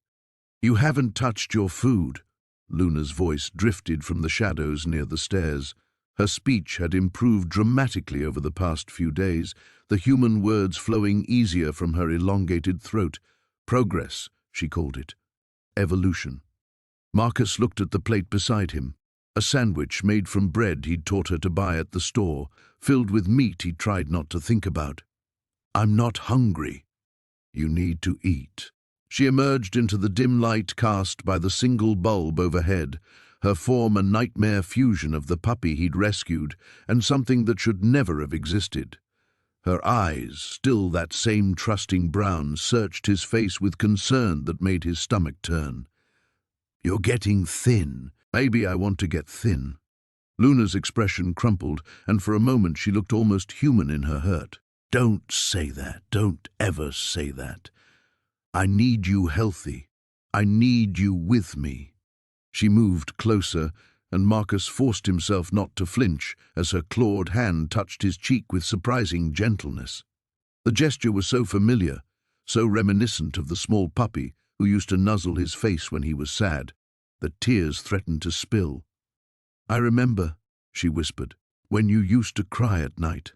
Speaker 1: You haven't touched your food. Luna's voice drifted from the shadows near the stairs. Her speech had improved dramatically over the past few days, the human words flowing easier from her elongated throat. Progress, she called it. Evolution. Marcus looked at the plate beside him. A sandwich made from bread he'd taught her to buy at the store, filled with meat he tried not to think about. I'm not hungry. You need to eat. She emerged into the dim light cast by the single bulb overhead, her form a nightmare fusion of the puppy he'd rescued and something that should never have existed. Her eyes, still that same trusting brown, searched his face with concern that made his stomach turn. You're getting thin. Maybe I want to get thin. Luna's expression crumpled, and for a moment she looked almost human in her hurt. Don't say that. Don't ever say that. I need you healthy. I need you with me. She moved closer, and Marcus forced himself not to flinch as her clawed hand touched his cheek with surprising gentleness. The gesture was so familiar, so reminiscent of the small puppy who used to nuzzle his face when he was sad, that tears threatened to spill. "I remember," she whispered, "when you used to cry at night.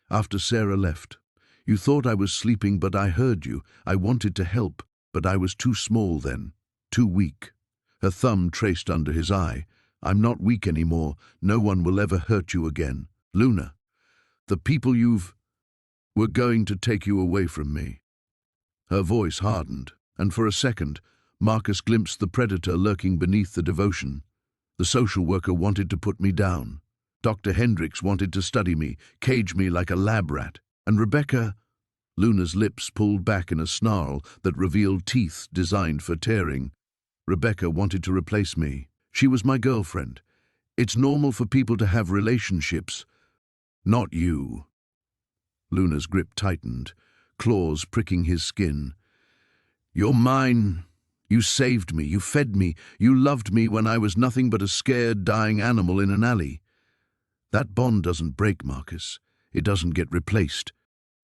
Speaker 1: After Sarah left. You thought I was sleeping, but I heard you. I wanted to help, but I was too small then, too weak." Her thumb traced under his eye. "I'm not weak anymore. No one will ever hurt you again. Luna, the people were going to take you away from me." Her voice hardened, and for a second, Marcus glimpsed the predator lurking beneath the devotion. "The social worker wanted to put me down. Dr. Hendricks wanted to study me, cage me like a lab rat. And Rebecca—" Luna's lips pulled back in a snarl that revealed teeth designed for tearing. "Rebecca wanted to replace me. She was my girlfriend. It's normal for people to have relationships. Not you." Luna's grip tightened, claws pricking his skin. "You're mine. You saved me, you fed me, you loved me when I was nothing but a scared, dying animal in an alley. That bond doesn't break, Marcus. It doesn't get replaced."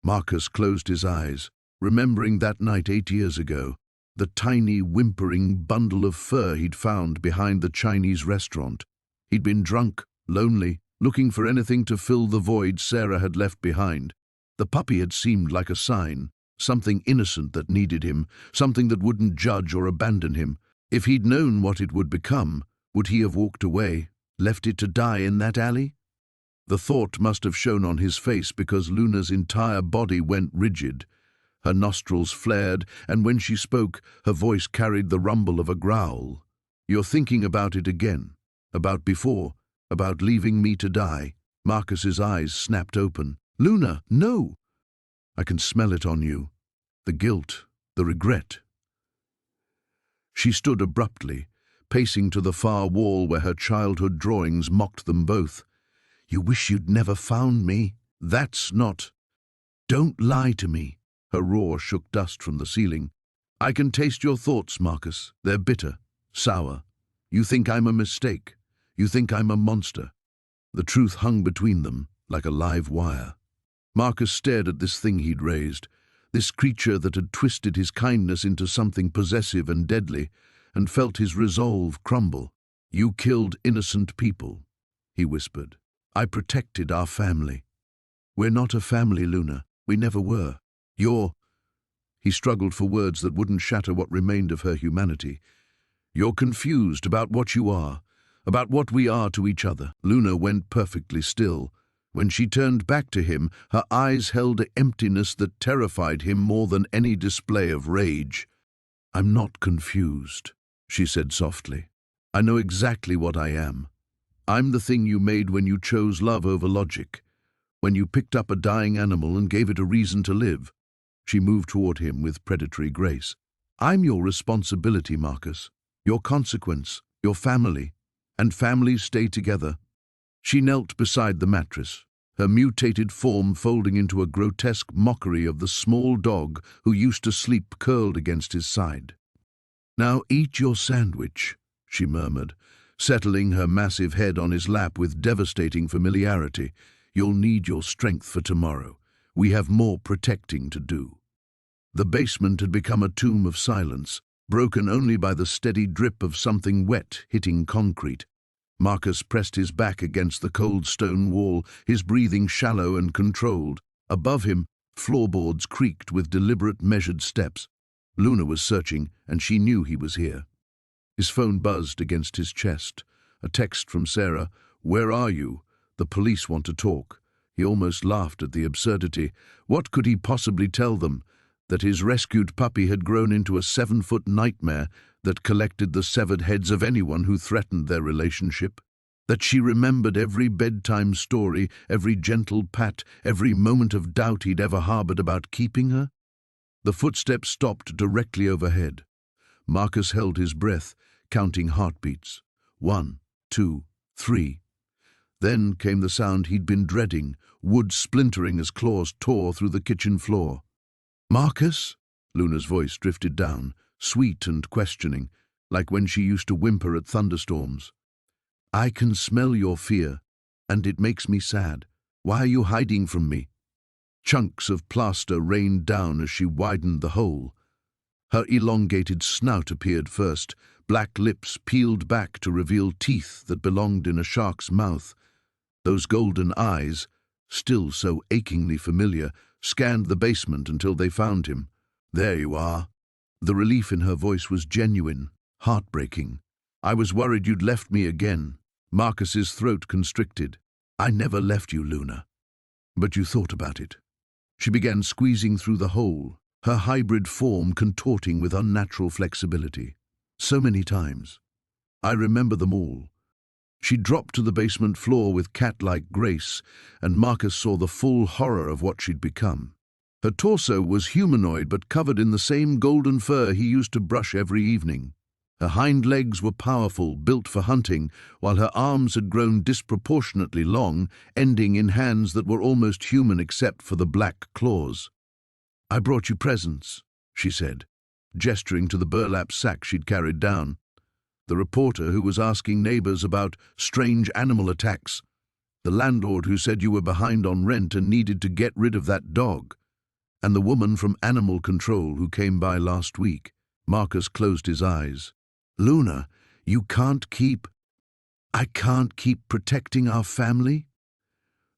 Speaker 1: Marcus closed his eyes, remembering that night 8 years ago, the tiny, whimpering bundle of fur he'd found behind the Chinese restaurant. He'd been drunk, lonely, looking for anything to fill the void Sarah had left behind. The puppy had seemed like a sign, something innocent that needed him, something that wouldn't judge or abandon him. If he'd known what it would become, would he have walked away, left it to die in that alley? The thought must have shown on his face because Luna's entire body went rigid. Her nostrils flared, and when she spoke, her voice carried the rumble of a growl. "You're thinking about it again. About before. About leaving me to die." Marcus's eyes snapped open. "Luna, no! I can smell it on you. The guilt, the regret." She stood abruptly, pacing to the far wall where her childhood drawings mocked them both. "You wish you'd never found me. That's not... Don't lie to me." Her roar shook dust from the ceiling. "I can taste your thoughts, Marcus. They're bitter, sour. You think I'm a mistake. You think I'm a monster." The truth hung between them like a live wire. Marcus stared at this thing he'd raised, this creature that had twisted his kindness into something possessive and deadly, and felt his resolve crumble. "You killed innocent people," he whispered. "I protected our family." "We're not a family, Luna. We never were. You're—" He struggled for words that wouldn't shatter what remained of her humanity. "You're confused about what you are, about what we are to each other." Luna went perfectly still. When she turned back to him, her eyes held an emptiness that terrified him more than any display of rage. "I'm not confused," she said softly. "I know exactly what I am. I'm the thing you made when you chose love over logic, when you picked up a dying animal and gave it a reason to live." She moved toward him with predatory grace. "I'm your responsibility, Marcus. Your consequence, your family. And families stay together." She knelt beside the mattress, her mutated form folding into a grotesque mockery of the small dog who used to sleep curled against his side. "Now eat your sandwich," she murmured, settling her massive head on his lap with devastating familiarity. "You'll need your strength for tomorrow. We have more protecting to do." The basement had become a tomb of silence, broken only by the steady drip of something wet hitting concrete. Marcus pressed his back against the cold stone wall, his breathing shallow and controlled. Above him, floorboards creaked with deliberate, measured steps. Luna was searching, and she knew he was here. His phone buzzed against his chest. A text from Sarah. "Where are you? The police want to talk." He almost laughed at the absurdity. What could he possibly tell them? That his rescued puppy had grown into a 7-foot nightmare that collected the severed heads of anyone who threatened their relationship? That she remembered every bedtime story, every gentle pat, every moment of doubt he'd ever harbored about keeping her? The footsteps stopped directly overhead. Marcus held his breath, counting heartbeats. 1, 2, 3. Then came the sound he'd been dreading, wood splintering as claws tore through the kitchen floor. "Marcus?" Luna's voice drifted down, sweet and questioning, like when she used to whimper at thunderstorms. "I can smell your fear, and it makes me sad. Why are you hiding from me?" Chunks of plaster rained down as she widened the hole. Her elongated snout appeared first, black lips peeled back to reveal teeth that belonged in a shark's mouth. Those golden eyes, still so achingly familiar, scanned the basement until they found him. "There you are." The relief in her voice was genuine, heartbreaking. "I was worried you'd left me again." Marcus's throat constricted. "I never left you, Luna. But you thought about it." She began squeezing through the hole, her hybrid form contorting with unnatural flexibility. "So many times. I remember them all." She dropped to the basement floor with cat-like grace, and Marcus saw the full horror of what she'd become. Her torso was humanoid but covered in the same golden fur he used to brush every evening. Her hind legs were powerful, built for hunting, while her arms had grown disproportionately long, ending in hands that were almost human except for the black claws. "I brought you presents," she said, gesturing to the burlap sack she'd carried down. "The reporter who was asking neighbors about strange animal attacks. The landlord who said you were behind on rent and needed to get rid of that dog. And the woman from animal control who came by last week." Marcus closed his eyes. "Luna, I can't keep protecting our family?"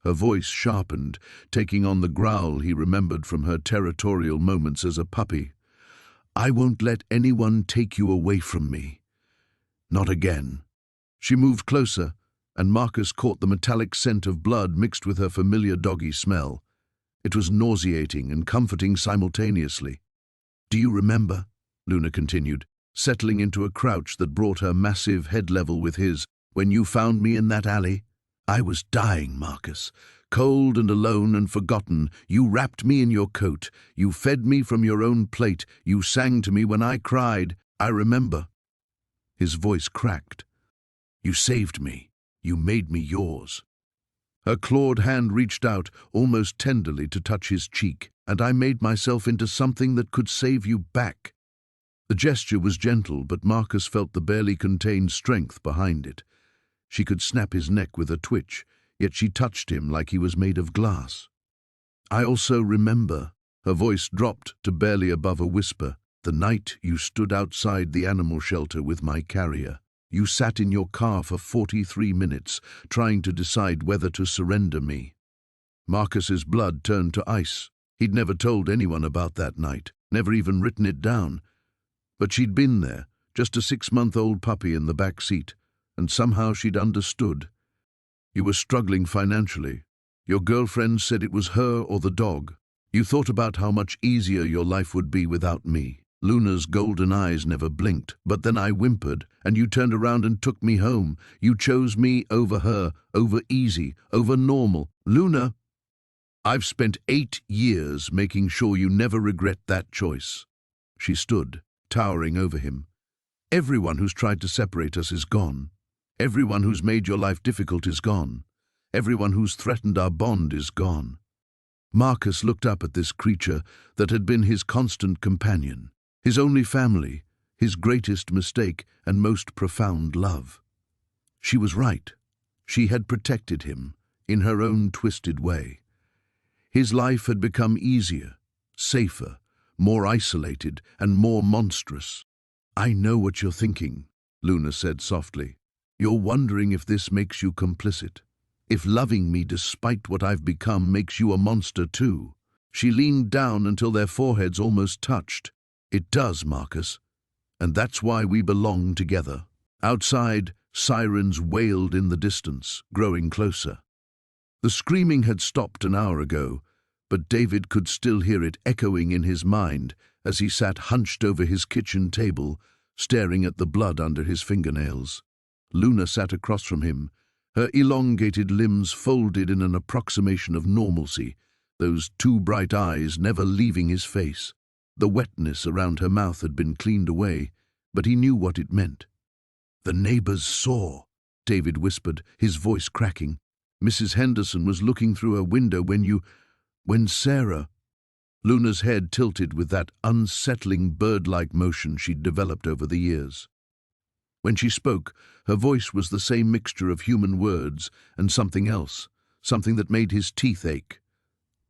Speaker 1: Her voice sharpened, taking on the growl he remembered from her territorial moments as a puppy. "I won't let anyone take you away from me. Not again." She moved closer, and Marcus caught the metallic scent of blood mixed with her familiar doggy smell. It was nauseating and comforting simultaneously. "Do you remember?" Luna continued, settling into a crouch that brought her massive head level with his, "when you found me in that alley? I was dying, Marcus, cold and alone and forgotten. You wrapped me in your coat. You fed me from your own plate. You sang to me when I cried. I remember." His voice cracked. "You saved me. You made me yours." Her clawed hand reached out, almost tenderly, to touch his cheek, "And I made myself into something that could save you back." The gesture was gentle, but Marcus felt the barely contained strength behind it. She could snap his neck with a twitch, yet she touched him like he was made of glass. "I also remember," her voice dropped to barely above a whisper, "the night you stood outside the animal shelter with my carrier. You sat in your car for 43 minutes, trying to decide whether to surrender me." Marcus's blood turned to ice. He'd never told anyone about that night, never even written it down. But she'd been there, just a 6-month-old puppy in the back seat, and somehow she'd understood. "You were struggling financially. Your girlfriend said it was her or the dog. You thought about how much easier your life would be without me." Luna's golden eyes never blinked, "But then I whimpered, and you turned around and took me home. You chose me over her, over easy, over normal. Luna, I've spent 8 years making sure you never regret that choice." She stood, towering over him. "Everyone who's tried to separate us is gone. Everyone who's made your life difficult is gone. Everyone who's threatened our bond is gone." Marcus looked up at this creature that had been his constant companion, his only family, his greatest mistake and most profound love. She was right. She had protected him, in her own twisted way. His life had become easier, safer, more isolated, and more monstrous. "I know what you're thinking," Luna said softly. "You're wondering if this makes you complicit. If loving me despite what I've become makes you a monster too." She leaned down until their foreheads almost touched. "It does, Marcus. And that's why we belong together." Outside, sirens wailed in the distance, growing closer. The screaming had stopped an hour ago, but David could still hear it echoing in his mind as he sat hunched over his kitchen table, staring at the blood under his fingernails. Luna sat across from him, her elongated limbs folded in an approximation of normalcy, those 2 bright eyes never leaving his face. The wetness around her mouth had been cleaned away, but he knew what it meant. "The neighbors saw," David whispered, his voice cracking. "Mrs. Henderson was looking through her window when Sarah—" Luna's head tilted with that unsettling bird-like motion she'd developed over the years. When she spoke, her voice was the same mixture of human words and something else, something that made his teeth ache.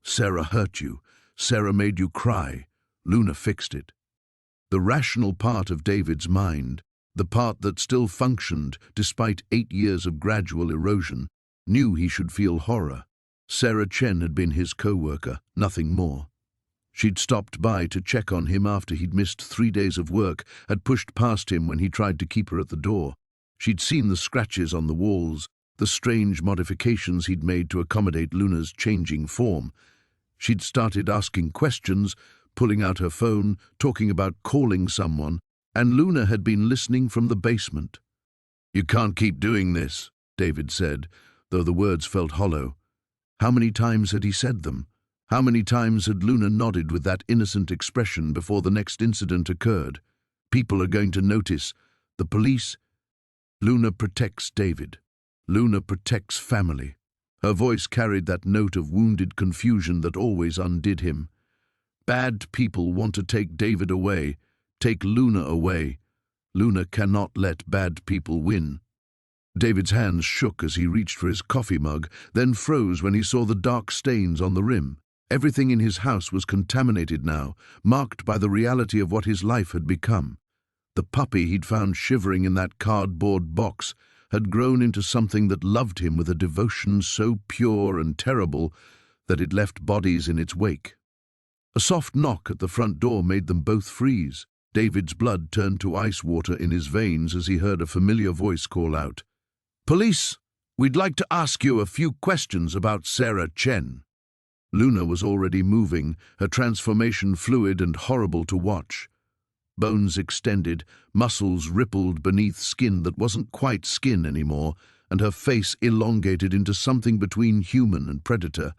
Speaker 1: "Sarah hurt you. Sarah made you cry. Luna fixed it." The rational part of David's mind, the part that still functioned despite 8 years of gradual erosion, knew he should feel horror. Sarah Chen had been his co-worker, nothing more. She'd stopped by to check on him after he'd missed 3 days of work, had pushed past him when he tried to keep her at the door. She'd seen the scratches on the walls, the strange modifications he'd made to accommodate Luna's changing form. She'd started asking questions, pulling out her phone, talking about calling someone, and Luna had been listening from the basement. "You can't keep doing this," David said, though the words felt hollow. How many times had he said them? How many times had Luna nodded with that innocent expression before the next incident occurred? People are going to notice. The police. Luna protects David. Luna protects family. Her voice carried that note of wounded confusion that always undid him. Bad people want to take David away, take Luna away. Luna cannot let bad people win. David's hands shook as he reached for his coffee mug, then froze when he saw the dark stains on the rim. Everything in his house was contaminated now, marked by the reality of what his life had become. The puppy he'd found shivering in that cardboard box had grown into something that loved him with a devotion so pure and terrible that it left bodies in its wake. A soft knock at the front door made them both freeze. David's blood turned to ice water in his veins as he heard a familiar voice call out, "Police, we'd like to ask you a few questions about Sarah Chen." Luna was already moving, her transformation fluid and horrible to watch. Bones extended, muscles rippled beneath skin that wasn't quite skin anymore, and her face elongated into something between human and predator.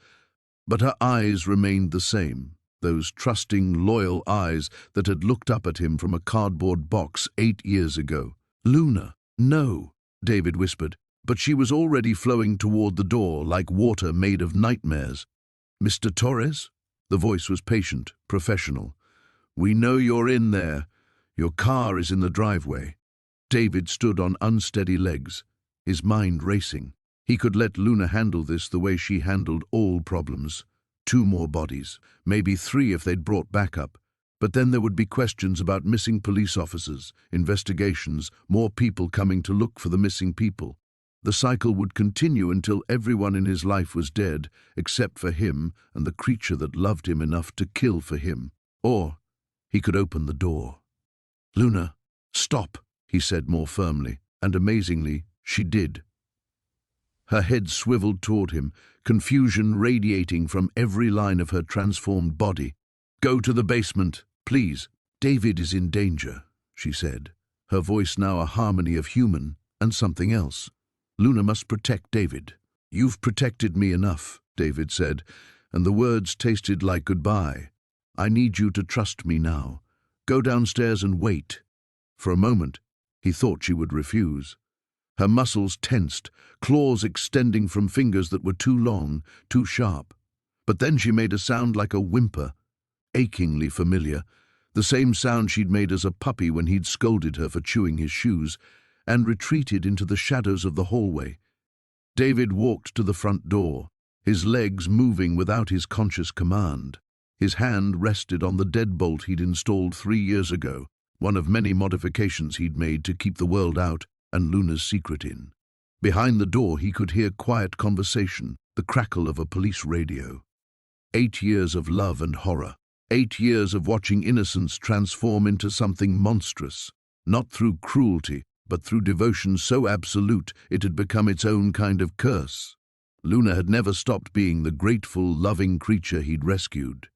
Speaker 1: But her eyes remained the same, those trusting, loyal eyes that had looked up at him from a cardboard box 8 years ago. "Luna, no," David whispered, but she was already flowing toward the door like water made of nightmares. "Mr. Torres?" The voice was patient, professional. "We know you're in there. Your car is in the driveway." David stood on unsteady legs, his mind racing. He could let Luna handle this the way she handled all problems. 2 more bodies, maybe 3 if they'd brought backup. But then there would be questions about missing police officers, investigations, more people coming to look for the missing people. The cycle would continue until everyone in his life was dead, except for him and the creature that loved him enough to kill for him. Or he could open the door. "Luna, stop," he said more firmly, and amazingly, she did. Her head swiveled toward him, confusion radiating from every line of her transformed body. "Go to the basement, please. David is in danger," she said, her voice now a harmony of human and something else. "Luna must protect David." "You've protected me enough," David said, and the words tasted like goodbye. "I need you to trust me now. Go downstairs and wait." For a moment, he thought she would refuse. Her muscles tensed, claws extending from fingers that were too long, too sharp. But then she made a sound like a whimper, achingly familiar, the same sound she'd made as a puppy when he'd scolded her for chewing his shoes, and retreated into the shadows of the hallway. David walked to the front door, his legs moving without his conscious command. His hand rested on the deadbolt he'd installed 3 years ago, one of many modifications he'd made to keep the world out and Luna's secret in. Behind the door he could hear quiet conversation, the crackle of a police radio. 8 years of love and horror. 8 years of watching innocence transform into something monstrous, not through cruelty, but through devotion so absolute it had become its own kind of curse. Luna had never stopped being the grateful, loving creature he'd rescued.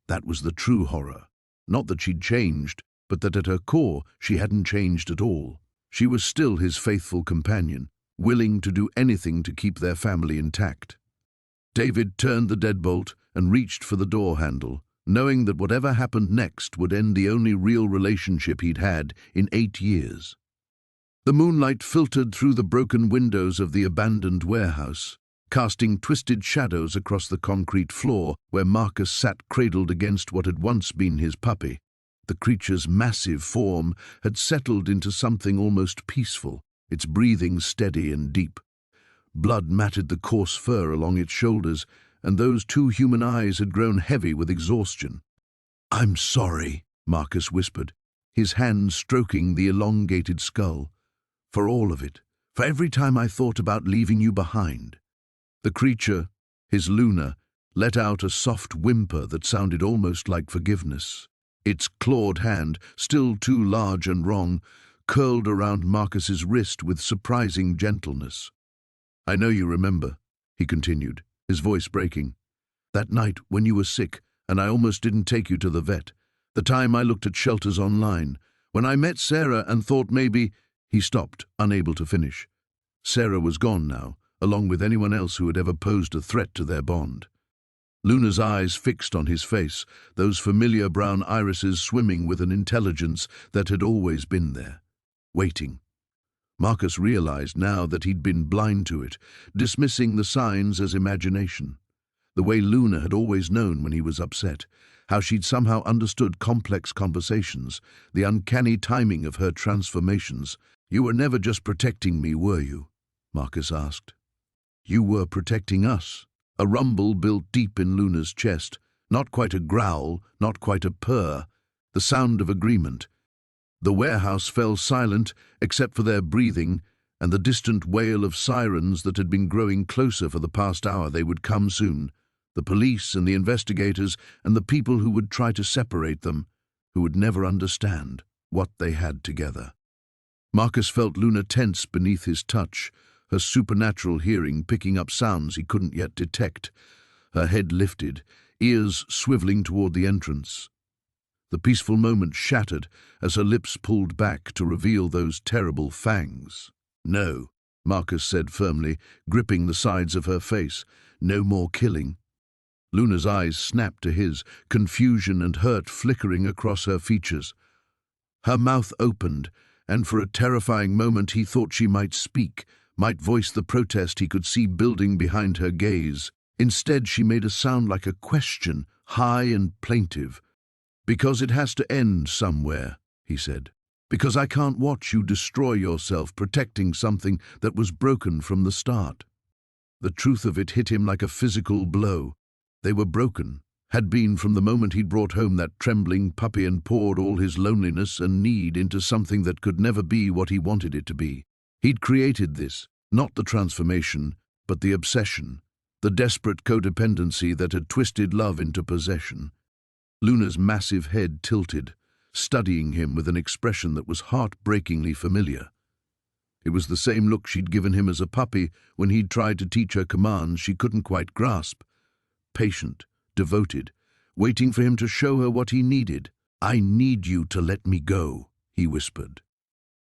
Speaker 1: That was the true horror. Not that she'd changed, but that at her core she hadn't changed at all. She was still his faithful companion, willing to do anything to keep their family intact. David turned the deadbolt and reached for the door handle, knowing that whatever happened next would end the only real relationship he'd had in 8 years. The moonlight filtered through the broken windows of the abandoned warehouse, casting twisted shadows across the concrete floor where Marcus sat cradled against what had once been his puppy. The creature's massive form had settled into something almost peaceful, its breathing steady and deep. Blood matted the coarse fur along its shoulders, and those 2 human eyes had grown heavy with exhaustion. "I'm sorry," Marcus whispered. his hand stroking the elongated skull. "For all of it, for every time I thought about leaving you behind." The creature, his Luna, let out a soft whimper that sounded almost like forgiveness. Its clawed hand, still too large and wrong, curled around Marcus's wrist with surprising gentleness. "I know you remember," he continued, his voice breaking. "That night when you were sick and I almost didn't take you to the vet. The time I looked at shelters online. When I met Sarah and thought maybe—" He stopped, unable to finish. Sarah was gone now, along with anyone else who had ever posed a threat to their bond. Luna's eyes fixed on his face, those familiar brown irises swimming with an intelligence that had always been there, waiting. Marcus realized now that he'd been blind to it, dismissing the signs as imagination. The way Luna had always known when he was upset, how she'd somehow understood complex conversations, the uncanny timing of her transformations. "You were never just protecting me, were you?" Marcus asked. "You were protecting us." A rumble built deep in Luna's chest, not quite a growl, not quite a purr, the sound of agreement. The warehouse fell silent except for their breathing and the distant wail of sirens that had been growing closer for the past hour. They would come soon. The police and the investigators and the people who would try to separate them, who would never understand what they had together. Marcus felt Luna tense beneath his touch, her supernatural hearing picking up sounds he couldn't yet detect. Her head lifted, ears swiveling toward the entrance. The peaceful moment shattered as her lips pulled back to reveal those terrible fangs. "No," Marcus said firmly, gripping the sides of her face. "No more killing." Luna's eyes snapped to his, confusion and hurt flickering across her features. Her mouth opened, and for a terrifying moment he thought she might speak, might voice the protest he could see building behind her gaze. Instead, she made a sound like a question, high and plaintive. "Because it has to end somewhere," he said. "Because I can't watch you destroy yourself protecting something that was broken from the start." The truth of it hit him like a physical blow. They were broken, had been from the moment he'd brought home that trembling puppy and poured all his loneliness and need into something that could never be what he wanted it to be. He'd created this, not the transformation, but the obsession, the desperate codependency that had twisted love into possession. Luna's massive head tilted, studying him with an expression that was heartbreakingly familiar. It was the same look she'd given him as a puppy when he'd tried to teach her commands she couldn't quite grasp. Patient, devoted, waiting for him to show her what he needed. "I need you to let me go," he whispered.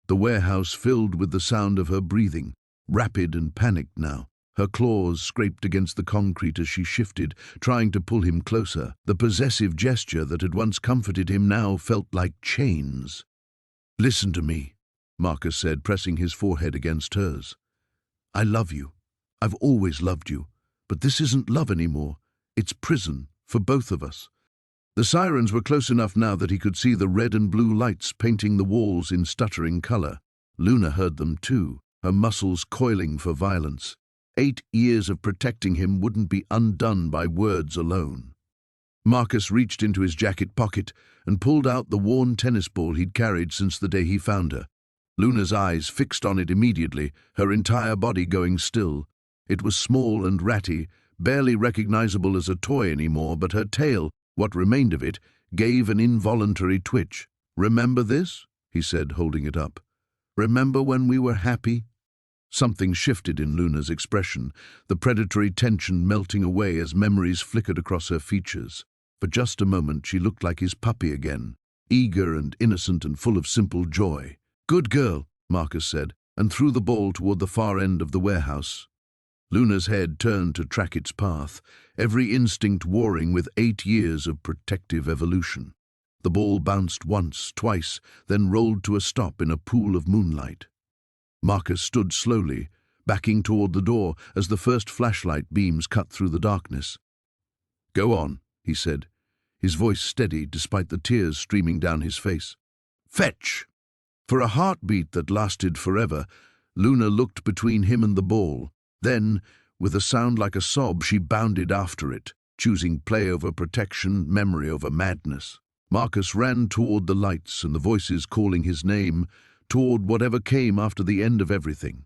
Speaker 1: The warehouse filled with the sound of her breathing, rapid and panicked now. Her claws scraped against the concrete as she shifted, trying to pull him closer. The possessive gesture that had once comforted him now felt like chains. "Listen to me," Marcus said, pressing his forehead against hers. "I love you. I've always loved you. But this isn't love anymore. It's prison, for both of us." The sirens were close enough now that he could see the red and blue lights painting the walls in stuttering color. Luna heard them too, her muscles coiling for violence. 8 years of protecting him wouldn't be undone by words alone. Marcus reached into his jacket pocket and pulled out the worn tennis ball he'd carried since the day he found her. Luna's eyes fixed on it immediately, her entire body going still. It was small and ratty, barely recognizable as a toy anymore, but her tail, what remained of it, gave an involuntary twitch. "Remember this?" he said, holding it up. "Remember when we were happy?" Something shifted in Luna's expression, the predatory tension melting away as memories flickered across her features. For just a moment she looked like his puppy again, eager and innocent and full of simple joy. "Good girl," Marcus said, and threw the ball toward the far end of the warehouse. Luna's head turned to track its path, every instinct warring with 8 years of protective evolution. The ball bounced once, twice, then rolled to a stop in a pool of moonlight. Marcus stood slowly, backing toward the door as the first flashlight beams cut through the darkness. "Go on," he said, his voice steady despite the tears streaming down his face. "Fetch!" For a heartbeat that lasted forever, Luna looked between him and the ball. Then, with a sound like a sob, she bounded after it, choosing play over protection, memory over madness. Marcus ran toward the lights and the voices calling his name, toward whatever came after the end of everything.